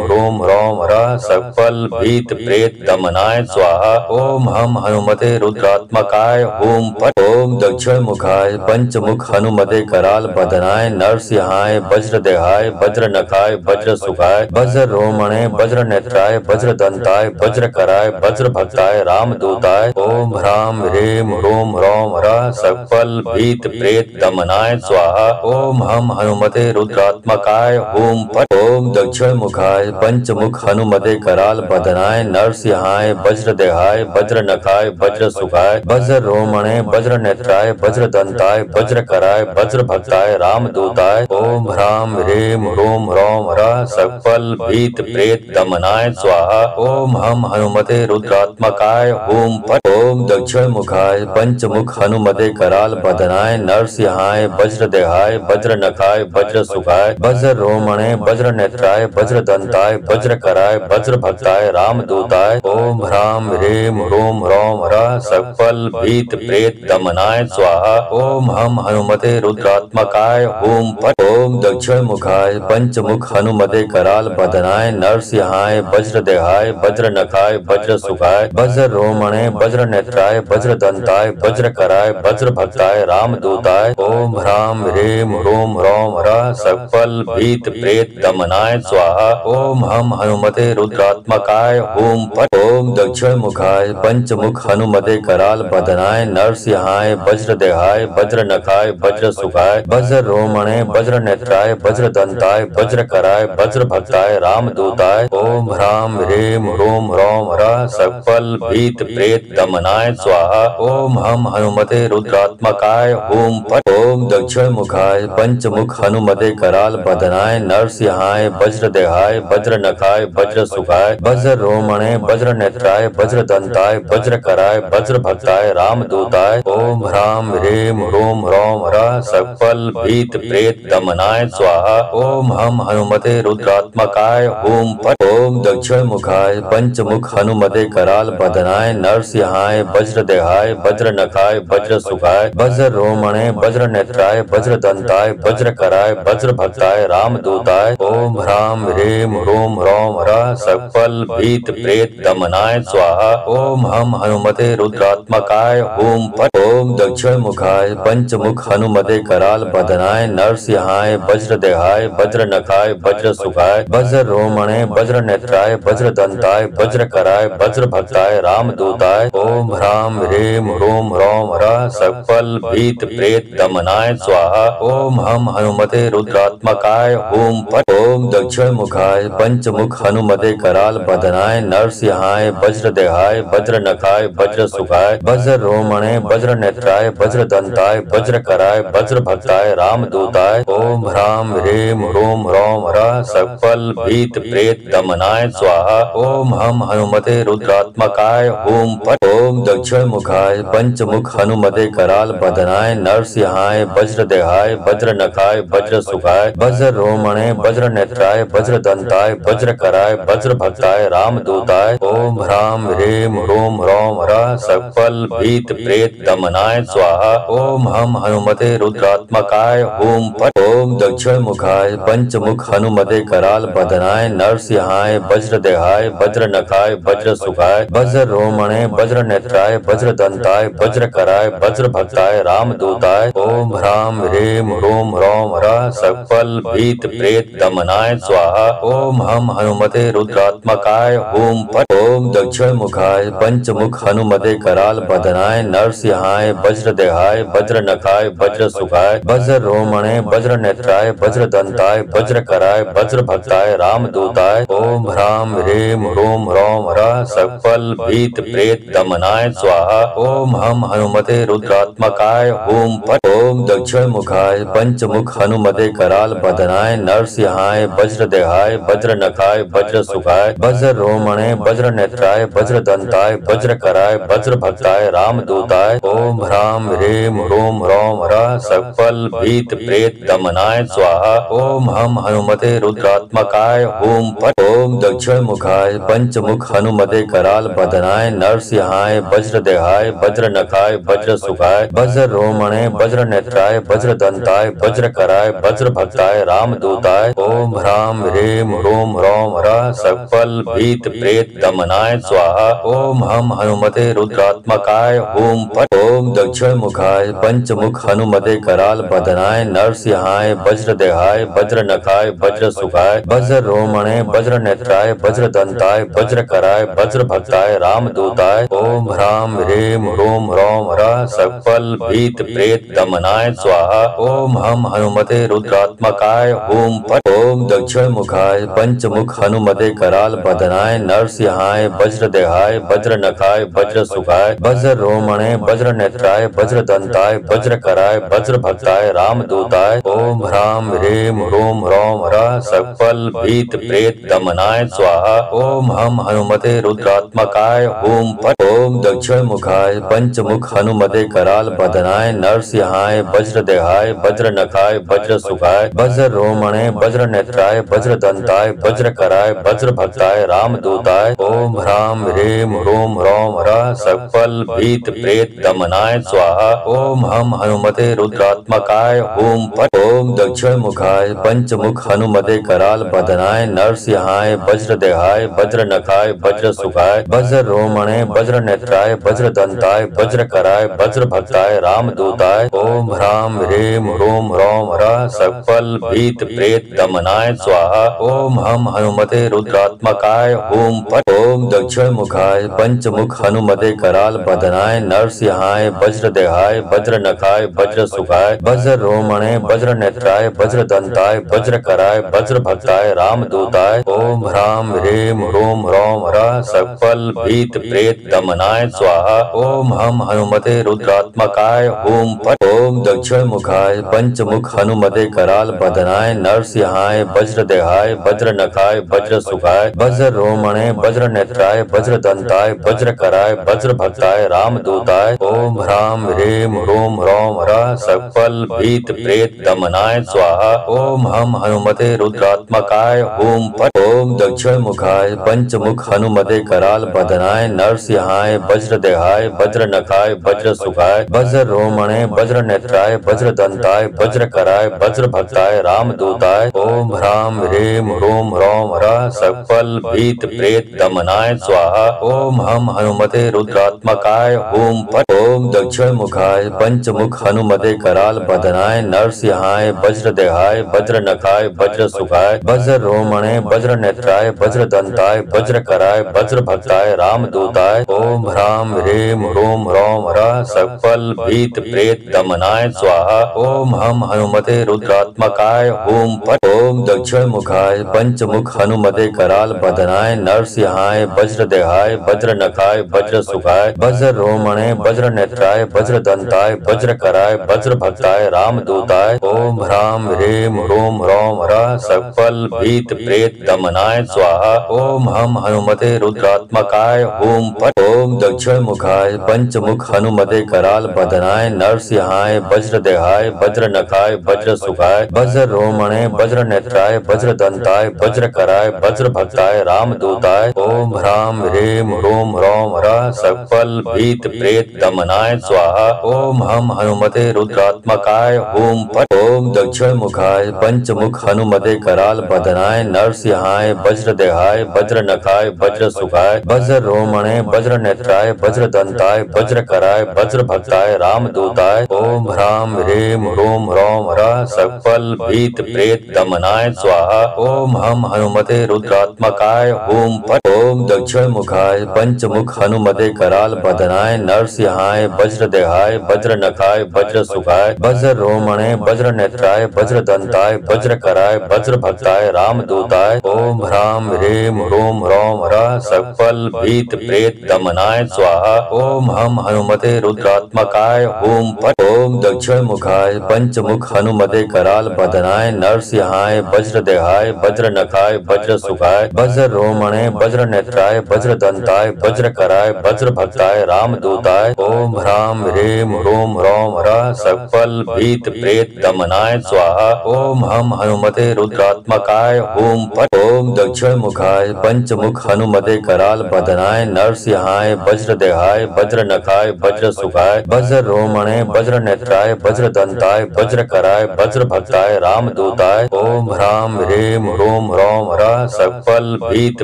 ह्रूम ह्रौम ह्रः सकल भीत प्रेत दमनाय स्वाहा ओम हम हनुमते रुद्रात्मकाय ओम फट ओम दक्षिण मुखाय पंचमुख हनुमते कराल बदनाय नरसिंहाय वज्र देहाय वज्र नखाय वज्र सुखाय वज्र रोमणे वज्र नेत्राय वज्र दंताय वज्र कराय वज्र भक्ताय रामदूताय ओम ह्राम ह्रीम ह्रूम ह्रौम ह्रः सकल भीत प्रेत दमनाय स्वाहा ओम हम हनुमते रुद्रात्मकाय ओम फट ओम दक्षिण मुखाय पंचमुख हनुमते कराल बदनाय नरसिंहाय वज्र देहाय वज्र नखाय वज्र सुखाय वज्र रोमणे वज्र नेत्राय वज्र दंताय वज्र कराय वज्र भक्ताय रामदूताय ओम ह्राम ह्रीम ह्रूम ह्रौम ह्रः सकल भीत प्रेत दमनाय स्वाहा ओम हम हनुमते रुद्रात्मकाय ओम फट ओम दक्षिण मुखाय पंचमुख हनुमते कराल बदनाय नरसिंहाय वज्र देहाय वज्र नखाय वज्र सुखाय वज्र रोमणे वज्र नेत्राय वज्र दंताय वज्र कराय वज्र भक्ताय रामदूताय ओम ह्राम ह्रीम ह्रूम ह्रौम ह्रः सकल भीत प्रेत दमनाय स्वाहा ओम हम हनुमते रुद्रात्मकाय ओम फट ओम दक्षिण मुखाय पंचमुख हनुमते कराल बदनाय नरसिंहाय वज्र देहाय वज्र नखाय वज्र सुखाय वज्र रोमणे वज्र नेत्राय वज्र दंताय वज्र कराय वज्र भक्ताय रामदूताय ओम ह्राम ह्रीम ह्रूम ह्रौम ह्रः सकल भीत प्रेत दमनाय स्वाहा ओम हम हनुमते रुद्रात्मकाय ओम फट ओम दक्षिण मुखाय पंचमुख हनुमते कराल बदनाय नरसिंहाय वज्र देहाय वज्र नखाय वज्र सुखाय वज्र रोमणे वज्र नेत्राय वज्र दंताय वज्र कराय वज्र भक्ताय रामदूताय ओम ह्राम ह्रीम ह्रूम ह्रौम ह्रः सकल भीत प्रेत दमनाय स्वाहा ओम हम हनुमते रुद्रात्मकाय ओम फट ओम दक्षिण मुखाय पंचमुख हनुमते कराल बदनाय नरसिंहाय वज्र देहाय वज्र नखाय वज्र सुखाय वज्र रोमणे वज्र नेत्राय वज्र दंताय वज्र कराय वज्र भक्ताय रामदूताय ओम ह्राम ह्रीम ह्रूम ह्रौम ह्रः सकल भीत प्रेत दमनाय स्वाहा ओम हम हनुमते रुद्रात्मकाय ओम फट ओम ओम दक्षिण मुखाय पंचमुख हनुमते कराल बदनाय नरसिंहाय वज्र देहाय वज्र नखाय वज्र सुखाय वज्र रोमणे वज्र नेत्राय वज्र दंताय वज्र कराय वज्र भक्ताय रामदूताय ओम ह्राम ह्रीम ह्रूम ह्रौम ह्रः सकल भीत प्रेत दमनाय स्वाहा ओम हम हनुमते रुद्रात्मकाय ओम फट ओम दक्षिण मुखाय पंचमुख हनुमते कराल बदनाय नरसिंहाय वज्र देहाय वज्र नखाय वज्र सुखाय वज्र रोमणे वज्र नेत्राय वज्र दंताय वज्र कराय वज्र भक्ताय रामदूताय ओम ह्राम ह्रीम ह्रूम ह्रौम ह्रः सकल भीत प्रेत दमनाय स्वाहा ओम हम हनुमते रुद्रात्मकाय ओम फट ओम दक्षिण मुखाय पंचमुख हनुमते कराल बदनाय नरसिंहाय वज्र देहाय वज्र नखाय वज्र सुखाय वज्र रोमणे वज्र नेत्राय वज्र दंताय वज्र कराय वज्र भक्ताय रामदूताय ओम ह्राम ह्रीम ह्रूम ह्रौम ह्रः सकल भीत प्रेत दमनाय स्वाहा ओम हम हनुमते रुद्रात्मकाय ओम फट ओम दक्षिण मुखाय पंचमुख हनुमते कराल बदनाय नरसिंहाय वज्र देहाय वज्र नखाय वज्र सुखाय वज्र रोमणे वज्र नेत्राय वज्र दंताय वज्र कराय वज्र भक्ताय रामदूताय ओम ह्राम ह्रीम ह्रूम ह्रौम ह्रः सकल भीत प्रेत दमनाय स्वाहा ओम हम हनुमते रुद्रात्मकाय ओम फट ओम दक्षिण मुखाय पंचमुख हनुमते कराल बदनाय नरसिंहाय वज्र देहाय वज्र नखाय वज्र सुखाय वज्र रोमणे वज्र नेत्राय वज्र दंताय वज्र कराय वज्र भक्ताय रामदूताय ओम ह्राम ह्रीम ह्रूम ह्रौम ह्रः सकल भीत प्रेत दमनाय स्वाहा ओम हम हनुमते रुद्रात्मकाय ओम फट ओम दक्षिण मुखाय पंचमुख हनुमते कराल बदनाय नरसिंहाय वज्र देहाय वज्र नखाय वज्र सुखाय वज्र रोमणे वज्र नेत्राय वज्र दंताय वज्र कराय वज्र भक्ताय रामदूताय ओम ह्राम ह्रीम ह्रूम ह्रौम ह्रः सकल भीत प्रेत दमनाय स्वाहा ओम हम हनुमते रुद्रात्मकाय ओम फट ओम दक्षिण मुखाय पंचमुख हनुमते कराल बदनाय नरसिंहाय वज्र देहाय वज्र नखाय वज्र सुखाय वज्र रोमणे वज्र नेत्राय वज्र दंताय वज्र कराय वज्र भक्ताय रामदूताय ओम ह्राम ह्रीम ह्रूम ह्रौम ह्रः सकल भीत प्रेत दमनाय स्वाहा ओम हम हनुमते रुद्रात्मकाय ओम फट ओम दक्षिण मुखाय पंचमुख हनुमते कराल बदनाय नरसिंहाय वज्र देहाय वज्र नखाय वज्र सुखाय वज्र रोमणे वज्र नेत्राय वज्र दंताय वज्र कराय वज्र भक्ताय रामदूताय ओम ह्राम ह्रीम ह्रूम ह्रौम ह्रः सकल भीत प्रेत दमनाय स्वाहा ओम हम हनुमते रुद्रात्मकाय ओम फट ओम दक्षिण मुखाय पंचमुख हनुमते कराल बदनाय नरसिंहाय वज्र देहाय वज्र नखाय वज्र सुखाय वज्र रोमणे वज्र नेत्राय वज्र दंताय वज्र कराय वज्र भक्ताय रामदूताय ओम ह्राम ह्रीम ह्रूम ह्रौम ह्रः सकल भीत प्रेत दमनाय स्वाहा ओम हम हनुमते रुद्रात्मकाय ओम फट ओम दक्षिण मुखाय पंचमुख हनुमते कराल बदनाय नरसिंहाय वज्र देहाय वज्र नखाय वज्र सुखाय वज्र रोमणे वज्र नेत्राय वज्र दंताय वज्र कराय वज्र भक्ताय रामदूताय ओम ह्राम ह्रीम ह्रूम ह्रौम ह्रः सकल भीत प्रेत दमनाय स्वाहा ओम हम हनुमते रुद्रात्मकाय ओम फट ओम दक्षिण मुखाय पंचमुख हनुमते कराल बदनाय नरसिंहाय वज्र देहाय वज्र नखाय वज्र सुखाय वज्र रोमणे वज्र नेत्राय वज्र दंताय वज्र कराय वज्र भक्ताय रामदूताय ओम ह्राम ह्रीम ह्रूम ह्रौम ह्रः सकल भीत प्रेत दमनाय स्वाहा ओम हम हनुमते रुद्रात्मकाय ओम फट ओम दक्षिण मुखाय पंचमुख हनुमते कराल बदनाय नरसिंहाय वज्र देहाय वज्र नखाय वज्र सुखाय वज्र रोमणे वज्र नेत्राय वज्र दंताय वज्र कराय वज्र भक्ताय रामदूताय ओम ह्राम ह्रीम ह्रूम ह्रौम ह्रः सकल भीत प्रेत दमनाय स्वाहा ओम हम हनुमते रुद्रात्मकाय ओम फट ओम दक्षिण मुखाय पंचमुख हनुमते कराल बदनाय नरसिंहाय वज्र देहाय वज्र नखाय वज्र सुखाय वज्र रोमणे वज्र नेत्राय वज्र दंताय वज्र कराय वज्र भक्ताय रामदूताय ओम ह्राम ह्रीम ह्रूम ह्रौम ह्रः सकल भीत प्रेत दमनाय स्वाहा ओम हम हनुमते रुद्रात्मकाय ओम फट ओम ओम दक्षिण मुखाय पंचमुख हनुमते कराल बदनाय नरसिंहाय वज्रदेहाय वज्रनखाय वज्र सुखाय वज्र रोमणे वज्र नेत्राय वज्र दंताय वज्र कराय वज्र भक्ताय रामदूताय ओम ह्राम ह्रीम ह्रूम ह्रौम ह्रः सकल भीत प्रेत दमनाय स्वाहा ओम हम हनुमते रुद्रात्मकाय ओम फट ओम दक्षिण मुखाय पंचमुख हनुमते कराल बदनाय नरसिंहाय वज्रदेहाय वज्र नखाय वज्र सुखाय वज्र रोमणे वज्र नेत्राय वज्र दंताय वज्र कराय वज्र भक्ताय रामदूताय ओम ह्राम ह्रीम ह्रूम ह्रौम ह्रः सकल भीत प्रेत दमनाय स्वाहा ओम हम हनुमते रुद्रात्मकाय ओम फट ओम दक्षिण मुखाय पंचमुख हनुमते कराल बदनाय नरसिंहाय वज्रदेहाय वज्र नखाय वज्र सुखाय वज्र रोमणे वज्र नेत्राय वज्र दंताय वज्र कराय वज्र भक्ताय रामदूताय ओम ह्राम ह्रीम ह्रूम ह्रौम ह्रः सकल भीत प्रेत दमनाय स्वाहा ओम हम हनुमते रुद्रात्मकाय ओम फट ओम दक्षिण मुखाय पंचमुख हनुमते कराल बदनाय नरसिंहाय वज्रदेहाय वज्र नखाय वज्र सुखाय वज्र रोमणे वज्र नेत्राय वज्र दंताय वज्र कराय वज्र भक्ताय रामदूताय ओम ह्राम ह्रीम ह्रूम ह्रौम ह्रः सकल भीत प्रेत दमनाय स्वाहा ओम हम हनुमते रुद्रात्मकाय ओम फट ओम दक्षिण मुखाय पंचमुख हनुमते कराल बदनाय नरसिंहाय वज्रदेहाय वज्र नखाय वज्र सुखाय वज्र रोमणे वज्र नेत्राय वज्र दंताय वज्र कराय वज्र भक्ताय रामदूताय ओम ह्राम ह्रीम ह्रूम ह्रौम ह्रः सकल भीत प्रेत दमनाय स्वाहा ओम हम हनुमते रुद्रात्मकाय ओम फट ओम दक्षिण मुखाय पंचमुख हनुमते कराल बदनाय नरसिंहाय वज्रदेहाय वज्र नखाय वज्र सुखाय वज्र रोमणे वज्र नेत्राय वज्र दंताय वज्र कराय वज्र भक्ताय रामदूताय ओम ह्राम ह्रीम ह्रूम ह्रौम ह्रः सकल भीत प्रेत दमनाय स्वाहा ओम हम हनुमते रुद्रात्मकाय ओम फट ओम दक्षिण मुखाय पंचमुख हनुमते कराल बदनाय नरसिंहाय वज्रदेहाय वज्र नखाय वज्र सुखाय वज्र रोमणे वज्र नेत्राय वज्र दंताय वज्र कराय वज्र भक्ताय रामदूताय ओम ह्राम ह्रीम ह्रूम ह्रौम ह्रः सकल भीत प्रेत दमनाय स्वाहा ओम हम हनुमते रुद्रात्मकाय ओम फट ओम दक्षिण मुखाय पंचमुख हनुमते कराल बदनाय नरसिंहाय वज्रदेहाय वज्र नखाय वज्र सुखाय वज्र रोमणे वज्र नेत्राय वज्र दंताय वज्र कराय वज्र भक्ताय रामदूताय ओम ह्राम ह्रीम ह्रूम ह्रौम ह्रः सकल भीत प्रेत दमनाय स्वाहा ओम हम हनुमते रुद्रात्मकाय ओम फट ओम दक्षिण मुखाय पंचमुख हनुमते कराल बदनाय नरसिंहाय वज्रदेहाय वज्र नखाय वज्र सुखाय वज्र रोमणे वज्र नेत्राय वज्र दंताय वज्र कराय वज्र भक्ताय रामदूताय ओम ह्राम ह्रीम ह्रूम ह्रौम ह्रः सकल भीत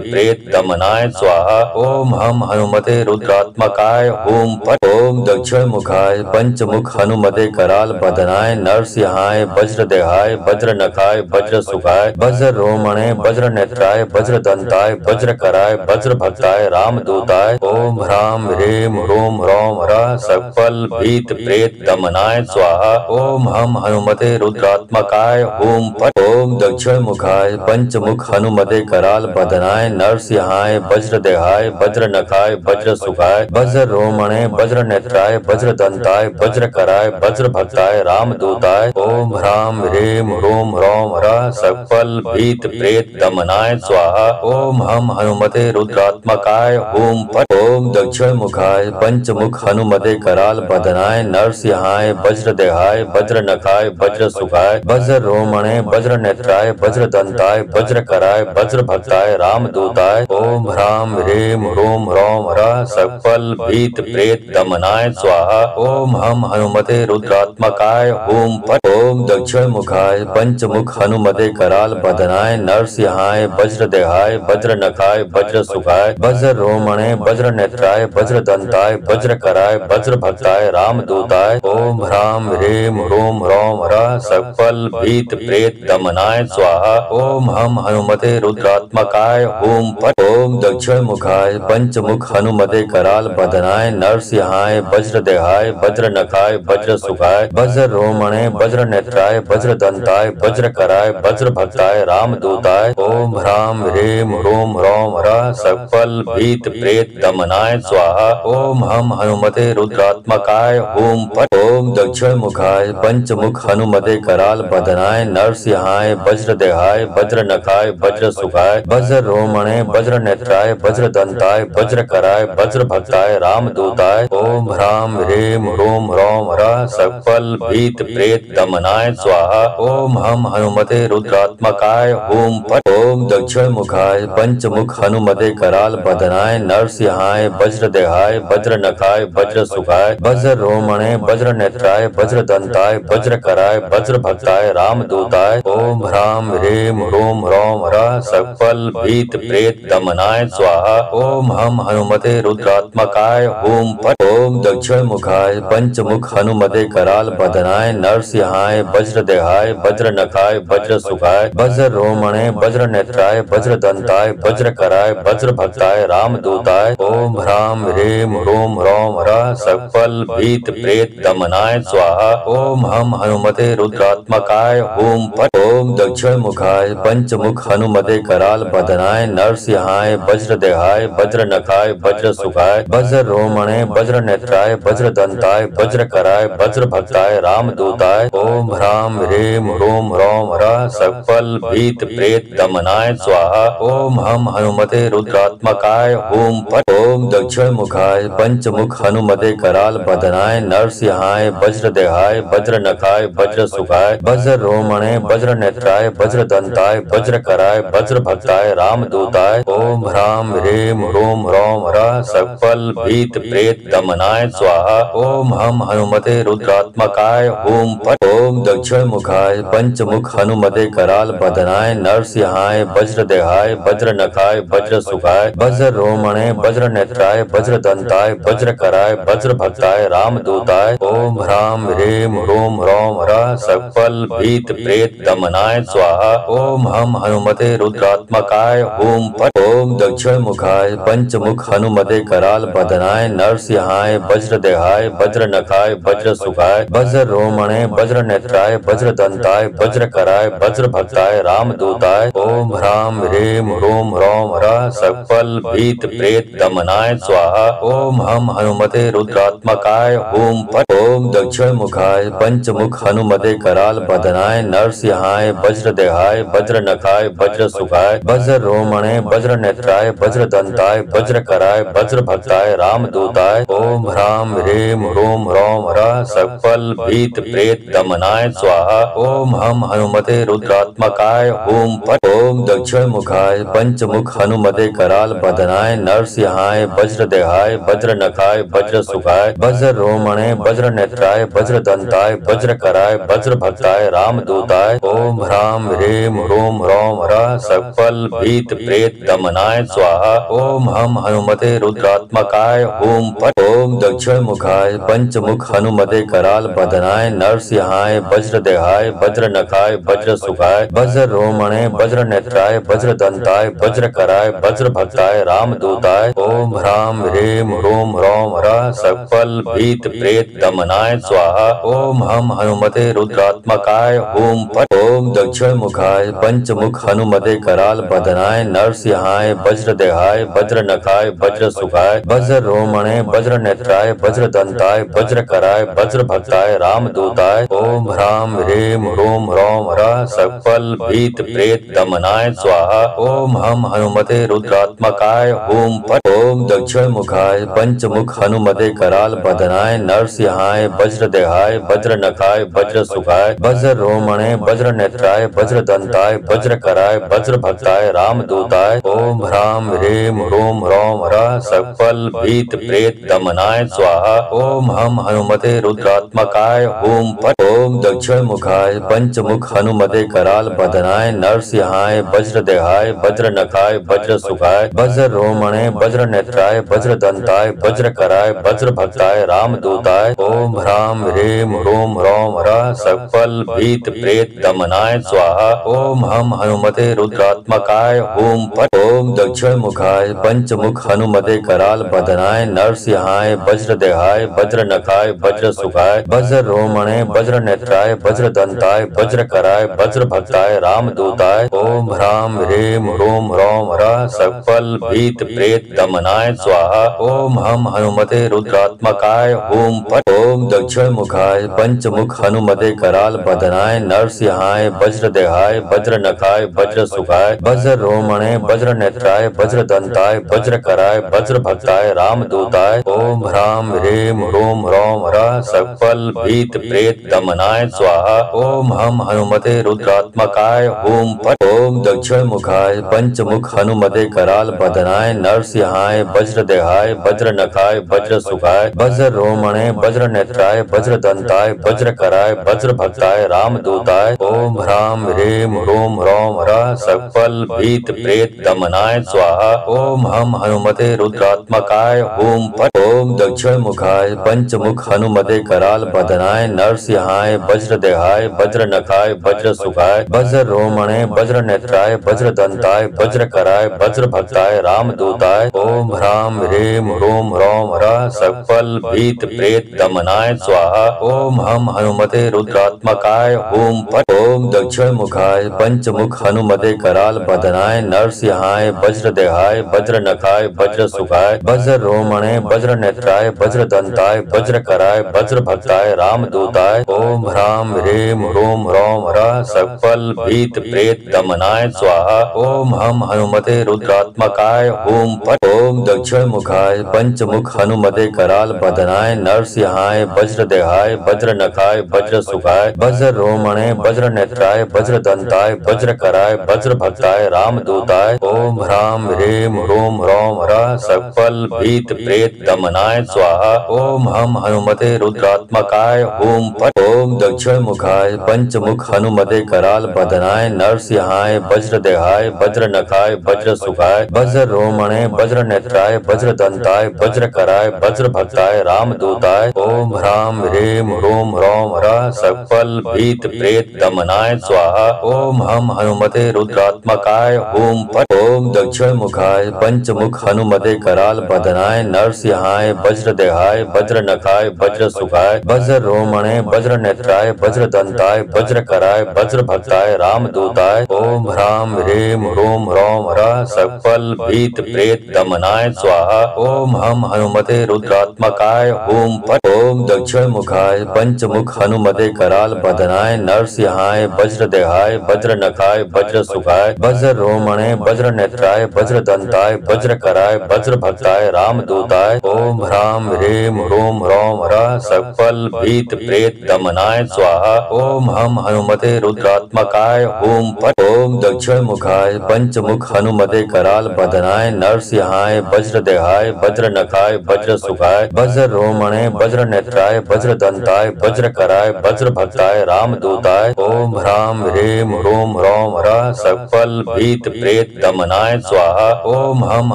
प्रेत दमनाय स्वाहा ओम हम हनुमते रुद्रात्मकाय ओम फट ओम दक्षिण मुखाय पंचमुख हनुमते कराल बदनाय नरसिंहाय वज्रदेहाय वज्र नखाय वज्र सुखाय वज्र रोमणे वज्र नेत्राय वज्र दंताय वज्र कराय वज्र भक्ताय रामदूताय ओम ह्राम ह्रीम ह्रूम ह्रौम ह्रः सकल भीत प्रेत दमनाय स्वाहा ओम हम हनुमते रुद्रात्मकाय ओम फट ओम दक्षिण मुखाय पंचमुख हनुमते कराल बदनाय नरसिंहाय वज्रदेहाय वज्र नखाय वज्र सुखाय वज्र रोमणे वज्र नेत्राय वज्र दंताय वज्र कराय वज्र भक्ताय रामदूताय ओम ह्राम ह्रीम ह्रूम ह्रौम ह्रः सकल भीत प्रेत दमनाय स्वाहा ओम हम हनुमते रुद्रात्मकाय ओम फट ओम दक्षिण मुखाय पंचमुख हनुमते कराल बदनाय नरसिंहाय वज्रदेहाय वज्र नखाय वज्र सुखाय वज्र रोमणे वज्र नेत्राय वज्र दंताय वज्र कराय वज्र भक्ताय रामदूताय ओम ह्राम ह्रीम ह्रूम ह्रौम ह्रः सकल भीत प्रेत दमनाय स्वाहा ओम हम हनुमते रुद्रात्मकाय ओम फट ओम दक्षिण मुखाय पंचमुख हनुमते कराल बदनाय नरसिंहाय वज्रदेहाय वज्र नखाय वज्र सुखाय वज्र रोमणे वज्र नेत्राय वज्र दंताय वज्र कराय वज्र भक्ताय रामदूताय ओम ह्राम ह्रीम ह्रूम ह्रौम ह्रः सकल भीत प्रेत दमनाय स्वाहा ओम हम हनुमते रुद्रात्मकाय ओम फट ओम ओम दक्षिण मुखाय पंचमुख हनुमते कराल बदनाय नरसिंहाय वज्रदेहाय वज्रनखाय वज्र सुखाय वज्र रोमणे वज्र नेत्राय वज्र दंताय वज्र कराय वज्र भक्ताय रामदूताय ओम ह्राम ह्रीम ह्रूम ह्रौम ह्रः सकल भीत प्रेत दमनाय स्वाहा ओम हम हनुमते रुद्रात्मकाय ओम फट ओम दक्षिण मुखाय पंचमुख हनुमते कराल बदनाय नरसिंहाय वज्रदेहाय वज्र नखाय वज्र सुखाय वज्र रोमणे वज्र नेत्राय वज्र दंताय वज्र कराय वज्र भक्ताय रामदूताय ओम ह्राम ह्रीम ह्रूम ह्रौम ह्रः सकल भीत प्रेत दमनाय स्वाहा ओम हम हनुमते रुद्रात्मकाय ओम फट ओम दक्षिण मुखाय पंचमुख हनुमते कराल बदनाय नरसिंहाय वज्रदेहाय वज्र नखाय वज्र सुखाय वज्र रोमणे वज्र नेत्राय वज्र दंताय वज्र कराय वज्र भक्ताय रामदूताय ओम ह्राम ह्रीम ह्रूम ह्रौम ह्रः सकल भीत प्रेत दमनाय स्वाहा ओम हम हनुमते रुद्रात्मकाय ओम फट ओम दक्षिण मुखाय पंचमुख हनुमते कराल बदनाय नरसिंहाय वज्रदेहाय वज्र नखाय वज्र सुखाय वज्र रोमणे वज्र नेत्राय वज्र दंताय वज्र कराय वज्र भक्ताय रामदूताय ओम ह्राम ह्रीम ह्रूम ह्रौम ह्रः सकल भीत प्रेत दमनाय स्वाहा ओम हम हनुमते रुद्रात्मकाय ओम फट ओम दक्षिण मुखाय पंचमुख हनुमते कराल बदनाय नरसिंहाय वज्रदेहाय वज्र नखाय वज्र सुखाय वज्र रोमणे वज्र नेत्राय वज्र दंताय वज्र कराय वज्र भक्ताय रामदूताय ओम ह्राम ह्रीम ह्रूम ह्रौम ह्रः सकल भीत प्रेत दमनाय स्वाहा ओम हम हनुमते रुद्रात्मकाय ओम फट ओम दक्षिण मुखाय पंचमुख हनुमते कराल बदनाय नरसिंहाय वज्रदेहाय वज्र नखाय वज्र सुखाय वज्र रोमणे वज्र नेत्राय वज्र दंताय वज्र कराय वज्र भक्ताय रामदूताय ओम ह्राम ह्रीम ह्रूम ह्रौम ह्रः सकल भीत प्रेत दमनाय स्वाहा ओम हम हनुमते रुद्रात्मकाय ओम फट ओम दक्षिण मुखाय पंचमुख हनुमते कराल बदनाय नरसिंहाय वज्रदेहाय वज्र नखाय वज्र सुखाय वज्र रोमणे वज्र नेत्राय वज्र दंताय वज्र कराय वज्र भक्ताय रामदूताय ओम ह्राम ह्रीम ह्रूम ह्रौम ह्रः सकल भीत प्रेत दमनाय स्वाहा ओम हम हनुमते रुद्रात्मकाय ओम फट ओम दक्षिण मुखाय पंचमुख हनुमते कराल बदनाय नरसिंहाय वज्रदेहाय वज्र नखाय वज्र सुखाय वज्र रोमणे वज्र नेत्राय वज्र दंताय वज्र कराय वज्र भक्ताय रामदूताय ओम ह्राम ह्रीम ह्रूम ह्रौम ह्रः सकल भीत प्रेत दमनाय स्वाहा ओम हम हनुमते रुद्रात्मकाय ओम फट ओम दक्षिण मुखाय पंचमुख हनुमते कराल बदनाय नरसिंहाय वज्रदेहाय वज्र नखाय वज्र सुखाय वज्र रोमणे वज्र नेत्राय वज्र दंताय वज्र कराय वज्र भक्ताय रामदूताय ओम ह्राम ह्रीम ह्रूम ह्रौम ह्रः सकल भीत प्रेत दमनाय स्वाहा ओम हम हनुमते रुद्रात्मकाय ओम फट ओम दक्षिण मुखाय पंचमुख हनुमते कराल बदनाय नरसिंहाय वज्रदेहाय वज्र नखाय वज्र सुखाय वज्र रोमणे वज्र नेत्राय वज्र दंताय वज्र कराय वज्र भक्ताय रामदूताय ओम ह्राम ह्रीम ह्रूम ह्रौम ह्रः सकल भीत प्रेत दमनाय स्वाहा ओम हम हनुमते रुद्रात्मकाय ओम फट ओम दक्षिण मुखाय पंचमुख हनुमते कराल बदनाय नरसिंहाय वज्रदेहाय वज्र नखाय वज्र सुखाय वज्र रोमणे वज्र नेत्राय वज्र दंताय वज्र कराय वज्र भक्ताय रामदूताय ओम ह्राम ह्रीम ह्रूम ह्रौम ह्रः सकल भीत प्रेत दमनाय स्वाहा ओम हम हनुमते रुद्रात्मकाय ओम फट ओम दक्षिण मुखाय पंचमुख हनुमते कराल बदनाय नरसिंहाय वज्रदेहाय वज्र नखाय वज्र सुखाय वज्र रोमणे वज्र नेत्राय वज्र दंताय वज्र कराय वज्र भक्ताय रामदूताय ओम ह्राम ह्रीम ह्रूम ह्रौम ह्रः सकल भीत प्रेत दमनाय स्वाहा ओम हम हनुमते रुद्रात्मकाय ओम फट ओम दक्षिण मुखाय पंचमुख हनुमते कराल बदनाय नरसिंहाय वज्रदेहाय वज्र नखाय वज्र सुखाय वज्र रोमणे वज्र नेत्राय वज्र दंताय वज्र कराय वज्र भक्ताय रामदूताय ओम ह्राम ह्रीम ह्रूम ह्रौम ह्रः सकल भीत प्रेत दमनाय स्वाहा ओम हम हनुमते रुद्रात्मकाय ओम फट ओम ओम दक्षिण मुखाय पंचमुख हनुमते कराल बदनाय नरसिंहाय वज्रदेहाय वज्रनखाय वज्र सुखाय वज्र रोमणे वज्र नेत्राय वज्र दंताय वज्र कराय वज्र भक्ताय रामदूताय ओम ह्राम ह्रीम ह्रूम ह्रौम ह्रः सकल भीत प्रेत दमनाय स्वाहा ओम हम हनुमते रुद्रात्मकाय ओम फट ओम दक्षिण मुखाय पंचमुख हनुमते कराल बदनाय नरसिंहाय वज्रदेहाय वज्र नखाय वज्र सुखाय वज्र रोमणे वज्र नेत्राय वज्र दंताय वज्र कराय वज्र भक्ताय रामदूताय ओम ह्राम ह्रीम ह्रूम ह्रौम ह्रः सकल भीत प्रेत दमनाय स्वाहा ओम हम हनुमते रुद्रात्मकाय ओम फट ओम दक्षिण मुखाय पंचमुख हनुमते कराल बदनाय नरसिंहाय वज्रदेहाय वज्र नखाय वज्र सुखाय वज्र रोमणे वज्र नेत्राय वज्र दंताय वज्र कराय वज्र भक्ताय रामदूताय ओम ह्राम ह्रीम ह्रूम ह्रौम ह्रः सकल भीत प्रेत दमनाय स्वाहा ओम हम हनुमते रुद्रात्मकाय ओम फट ओम दक्षिण मुखाय पंचमुख हनुमते कराल बदनाय नरसिंहाय वज्रदेहाय वज्र नखाय वज्र सुखाय वज्र रोमणे वज्र नेत्राय वज्र दंताय वज्र कराय वज्र भक्ताय रामदूताय ओम ह्राम ह्रीम ह्रूम ह्रौम ह्रः सकल भीत प्रेत दमनाय स्वाहा ओम हम हनुमते रुद्रात्मकाय ओम फट ओम दक्षिण मुखाय पंचमुख हनुमते कराल बदनाय नरसिंहाय वज्रदेहाय वज्र नखाय वज्र सुखाय वज्र रोमणे वज्र नेत्राय वज्र दंताय वज्र कराय वज्र भक्ताय रामदूताय ओम ह्राम ह्रीम ह्रूम ह्रौम ह्रः सकल भीत प्रेत दमनाय स्वाहा ओम हम हनुमते रुद्रात्मकाय ओम फट ओम दक्षिण मुखाय पंचमुख हनुमते कराल बदनाय नरसिंहाय वज्रदेहाय वज्र नखाय वज्र सुखाय वज्र रोमणे वज्र नेत्राय वज्र दंताय वज्र कराय वज्र भक्ताय रामदूताय ओम ह्राम ह्रीम ह्रूम ह्रौम ह्रः सकल भीत प्रेत दमनाय स्वाहा ओम हम हनुमते रुद्रात्मकाय ओम फट ओम दक्षिण मुखाय पंचमुख हनुमते कराल बदनाय नरसिंहाय वज्रदेहाय वज्र नखाय वज्र सुखाय वज्र रोमणे वज्र नेत्राय वज्र दंताय वज्र कराय वज्र भक्ताय रामदूताय ओम ह्राम ह्रीम ह्रूम ह्रौम ह्रः सकल भीत प्रेत दमनाय स्वाहा ओम हम हनुमते रुद्रात्मकाय ओम फट ओम दक्षिण मुखाय पंचमुख हनुमते कराल बदनाय नरसिंहाय वज्रदेहाय वज्र नखाय वज्र सुखाय वज्र रोमणे वज्र नेत्राय वज्र दंताय वज्र कराय वज्र भक्ताय रामदूताय ओम ह्राम ह्रीम ह्रूम ह्रौम ह्रः सकल भीत प्रेत दमनाय स्वाहा ओम हम हनुमते रुद्रात्मकाय ओम फट ओम दक्षिण मुखाय पंचमुख हनुमते कराल बदनाय नरसिंहाय वज्रदेहाय वज्र नखाय वज्र सुखाय वज्र रोमणे वज्र नेत्राय वज्र दंताय वज्र कराय वज्र भक्ताय रामदूताय ओम ह्राम ह्रीम ह्रूम ह्रौम ह्रः सकल भीत प्रेत दमनाय स्वाहा ओम हम हनुमते रुद्रात्मकाय ओम फट ओम दक्षिण मुखाय पंचमुख हनुमते कराल बदनाय नरसिंहाय वज्रदेहाय वज्र नखाय वज्र सुखाय वज्र रोमणे वज्र नेत्राय वज्र दंताय वज्र कराय वज्र भक्ताय रामदूताय ओम ह्राम ह्रीम ह्रूम ह्रौम ह्रः सकल भीत प्रेत दमनाय स्वाहा ओम हम हनुमते रुद्रात्मकाय ओम फट ओम दक्षिण मुखाय पंचमुख हनुमते कराल बदनाय नरसिंहाय वज्रदेहाय वज्र नखाय वज्र सुखाय वज्र रोमणे वज्र नेत्राय वज्र दंताय वज्र कराय वज्र भक्ताय रामदूताय ओम ह्राम ह्रीम ह्रूम ह्रौम ह्रः सकल भीत प्रेत दमनाय स्वाहा ओम हम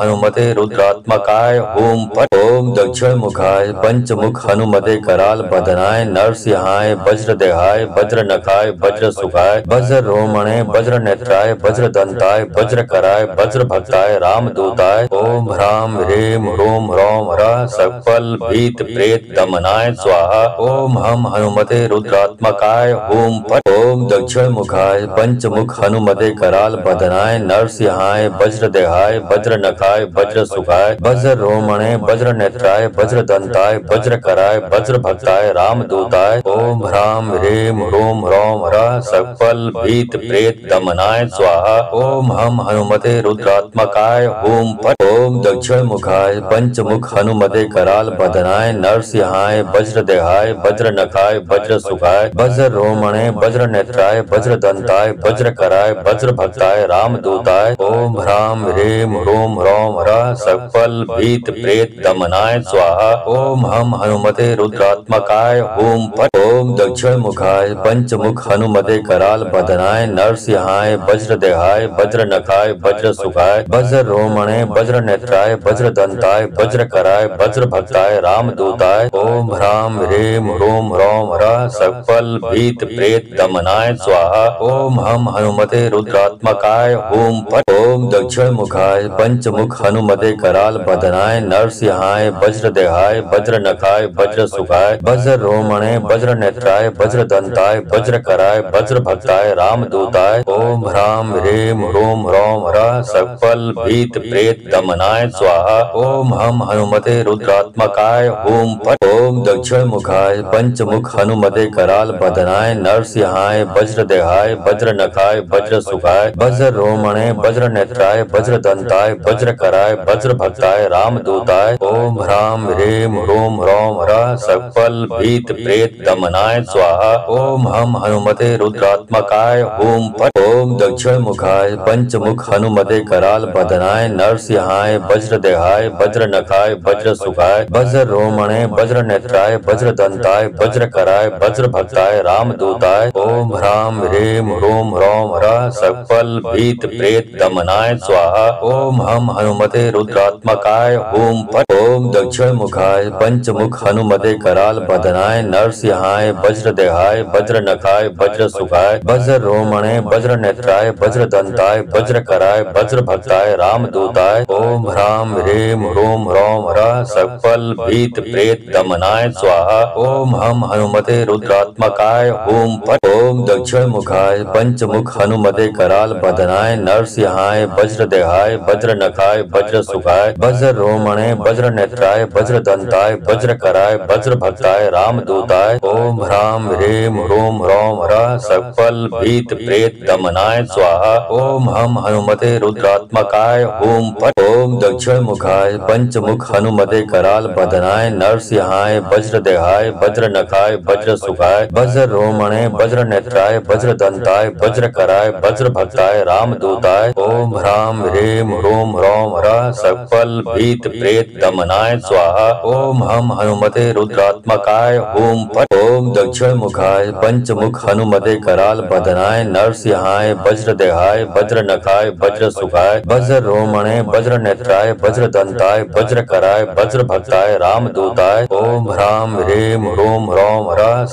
हनुमते रुद्रात्मकाय ओम फट ओम दक्षिण मुखाय पंचमुख हनुमते कराल बदनाय नरसिंहाय वज्रदेहाय वज्र नखाय वज्र सुखाय वज्र रोमणे वज्र नेत्राय वज्र दंताय वज्र कराय वज्र भक्ताय रामदूताय ओम ह्राम ह्रीम ह्रूम ह्रौम ह्रः सकल भीत प्रेत दमनाय स्वाहा ओम हम हनुमते रुद्रात्मकाय ओम फट ओम दक्षिण मुखाय पंचमुख हनुमते कराल बदनाय नरसिंहाय वज्रदेहाय वज्र नखाय वज्र सुखाय वज्र रोमणे वज्र नेत्राय वज्र दंताय वज्र कराय वज्र भक्ताय रामदूताय ओम ह्राम ह्रीम ह्रूम ह्रौम ह्रः सकल भीत प्रेत दमनाय स्वाहा ओम हम हनुमते रुद्रात्मकाय ओम फट ओम दक्षिण मुखाय पंचमुख हनुमते कराल बदनाय नरसिंहाय वज्रदेहाय वज्र नखाय वज्र सुखाय वज्र रोमणे वज्र नेत्राय वज्र दंताय वज्र कराय वज्र भक्ताय रामदूताय ओम ह्राम ह्रीम ह्रूम ह्रौम ह्रः सकल भीत प्रेत दमनाय स्वाहा ओम हम हनुमते रुद्रात्मकाय ओम फट ओम दक्षिण मुखाय पंचमुख हनुमते कराल बदनाय नरसिंहाय वज्र देहाय वज्र नखाय वज्र सुखाय वज्र रोमणे वज्र नेत्राय वज्र दंताय वज्र कराय वज्र भक्ताय रामदूताय ओम ह्राम ह्रीम ह्रूम ह्रौम ह्रः सकल भीत प्रेत दमनाय स्वाहा ओम हम हनुमते रुद्रात्मकाय ओम फट ओम दक्षिण मुखाय पंचमुख हनुमते कराल बदनाय नरसिंहाय वज्र देहाय वज्र नखाय वज्र सुखाय वज्र रोमणे वज्र नेत्राय वज्र दंताय वज्र कराय वज्र भक्ताय रामदूताय ओम ह्राम ह्रीम ह्रूम ह्रौम ह्रः सकल भीत प्रेत दमनाय स्वाहा ओम हम हनुमते रुद्रात्मकाय ओम फट ओम दक्षिण मुखाय पंचमुख हनुमते कराल बदनाय नरसिंहाय वज्र देहाय वज्र नखाय वज्र सुखाय वज्र रोमणे वज्र नेत्राय वज्र दंताय वज्र कराय वज्र भक्ताय रामदूताय ओम ह्राम ह्रीम ह्रूम ह्रौम ह्रः सकल भीत प्रेत दमनाय स्वाहा ओम हम हनुमते रुद्रात्मकाय ओम फट ओम दक्षिण मुखाय पंचमुख हनुमते कराल बदनाय नरसिंहाय वज्र देहाय वज्र नखाय वज्र सुखाय वज्र रोमणे वज्र नेत्राय वज्र दंताय वज्र कराय वज्र भक्ताय रामदूताय ओम ह्राम ह्रीम ह्रूम ह्रौम ह्रः सकल भीत प्रेत दमनाय स्वाहा ओम हम हनुमते रुद्रात्मकाय ओम फट ओम दक्षिण मुखाय पंचमुख हनुमते कराल बदनाय नरसिंहाय वज्र देहाय वज्र नखाय वज्र सुखाय वज्र रोमणे वज्र नेत्राय वज्र दंताय वज्र कराय वज्र भक्ताय रामदूताय ओम ह्राम ह्रीम ह्रूम ह्रौम ह्रः सकल भीत प्रेत दमनाय स्वाहा ओम हम हनुमते रुद्रात्मकाय ओम फट ओम दक्षिण मुखाय पंचमुख हनुमते कराल बदनाय नरसिंहाय वज्र देहाय वज्र नखाय वज्र सुखाय वज्र रोमणे वज्र नेत्राय वज्र दंताय वज्र कराय वज्र भक्ताय रामदूताय ओम ह्राम ह्रीम ह्रूम ह्रौम ह्रः सकल भीत प्रेत दमनाय स्वाहा ओम हम हनुमते रुद्रात्मकाय ओम फट ओम दक्षिण मुखाय पंचमुख हनुमते कराल बदनाय नरसिंहाय वज्र देहाय वज्र नखाय वज्र सुखाय वज्र रोमणे वज्र नेत्राय वज्र दंताय वज्र कराय वज्र भक्ताय रामदूताय ओम ह्राम ह्रीम ह्रूम ह्रौम ह्रः सकल भीत प्रेत दमनाय स्वाहा ओम हम हनुमते रुद्रात्मकाय ओम फट ओम दक्षिण मुखाय पंचमुख हनुमते कराल बदनाय नरसिंहाय वज्र देहाय वज्र नखाय वज्र सुखाय वज्र रोमणे वज्र नेत्राय वज्र दंताय वज्र कराय वज्र भक्ताय रामदूताय ओम ह्राम ह्रीम ह्रूम ह्रौम ह्रः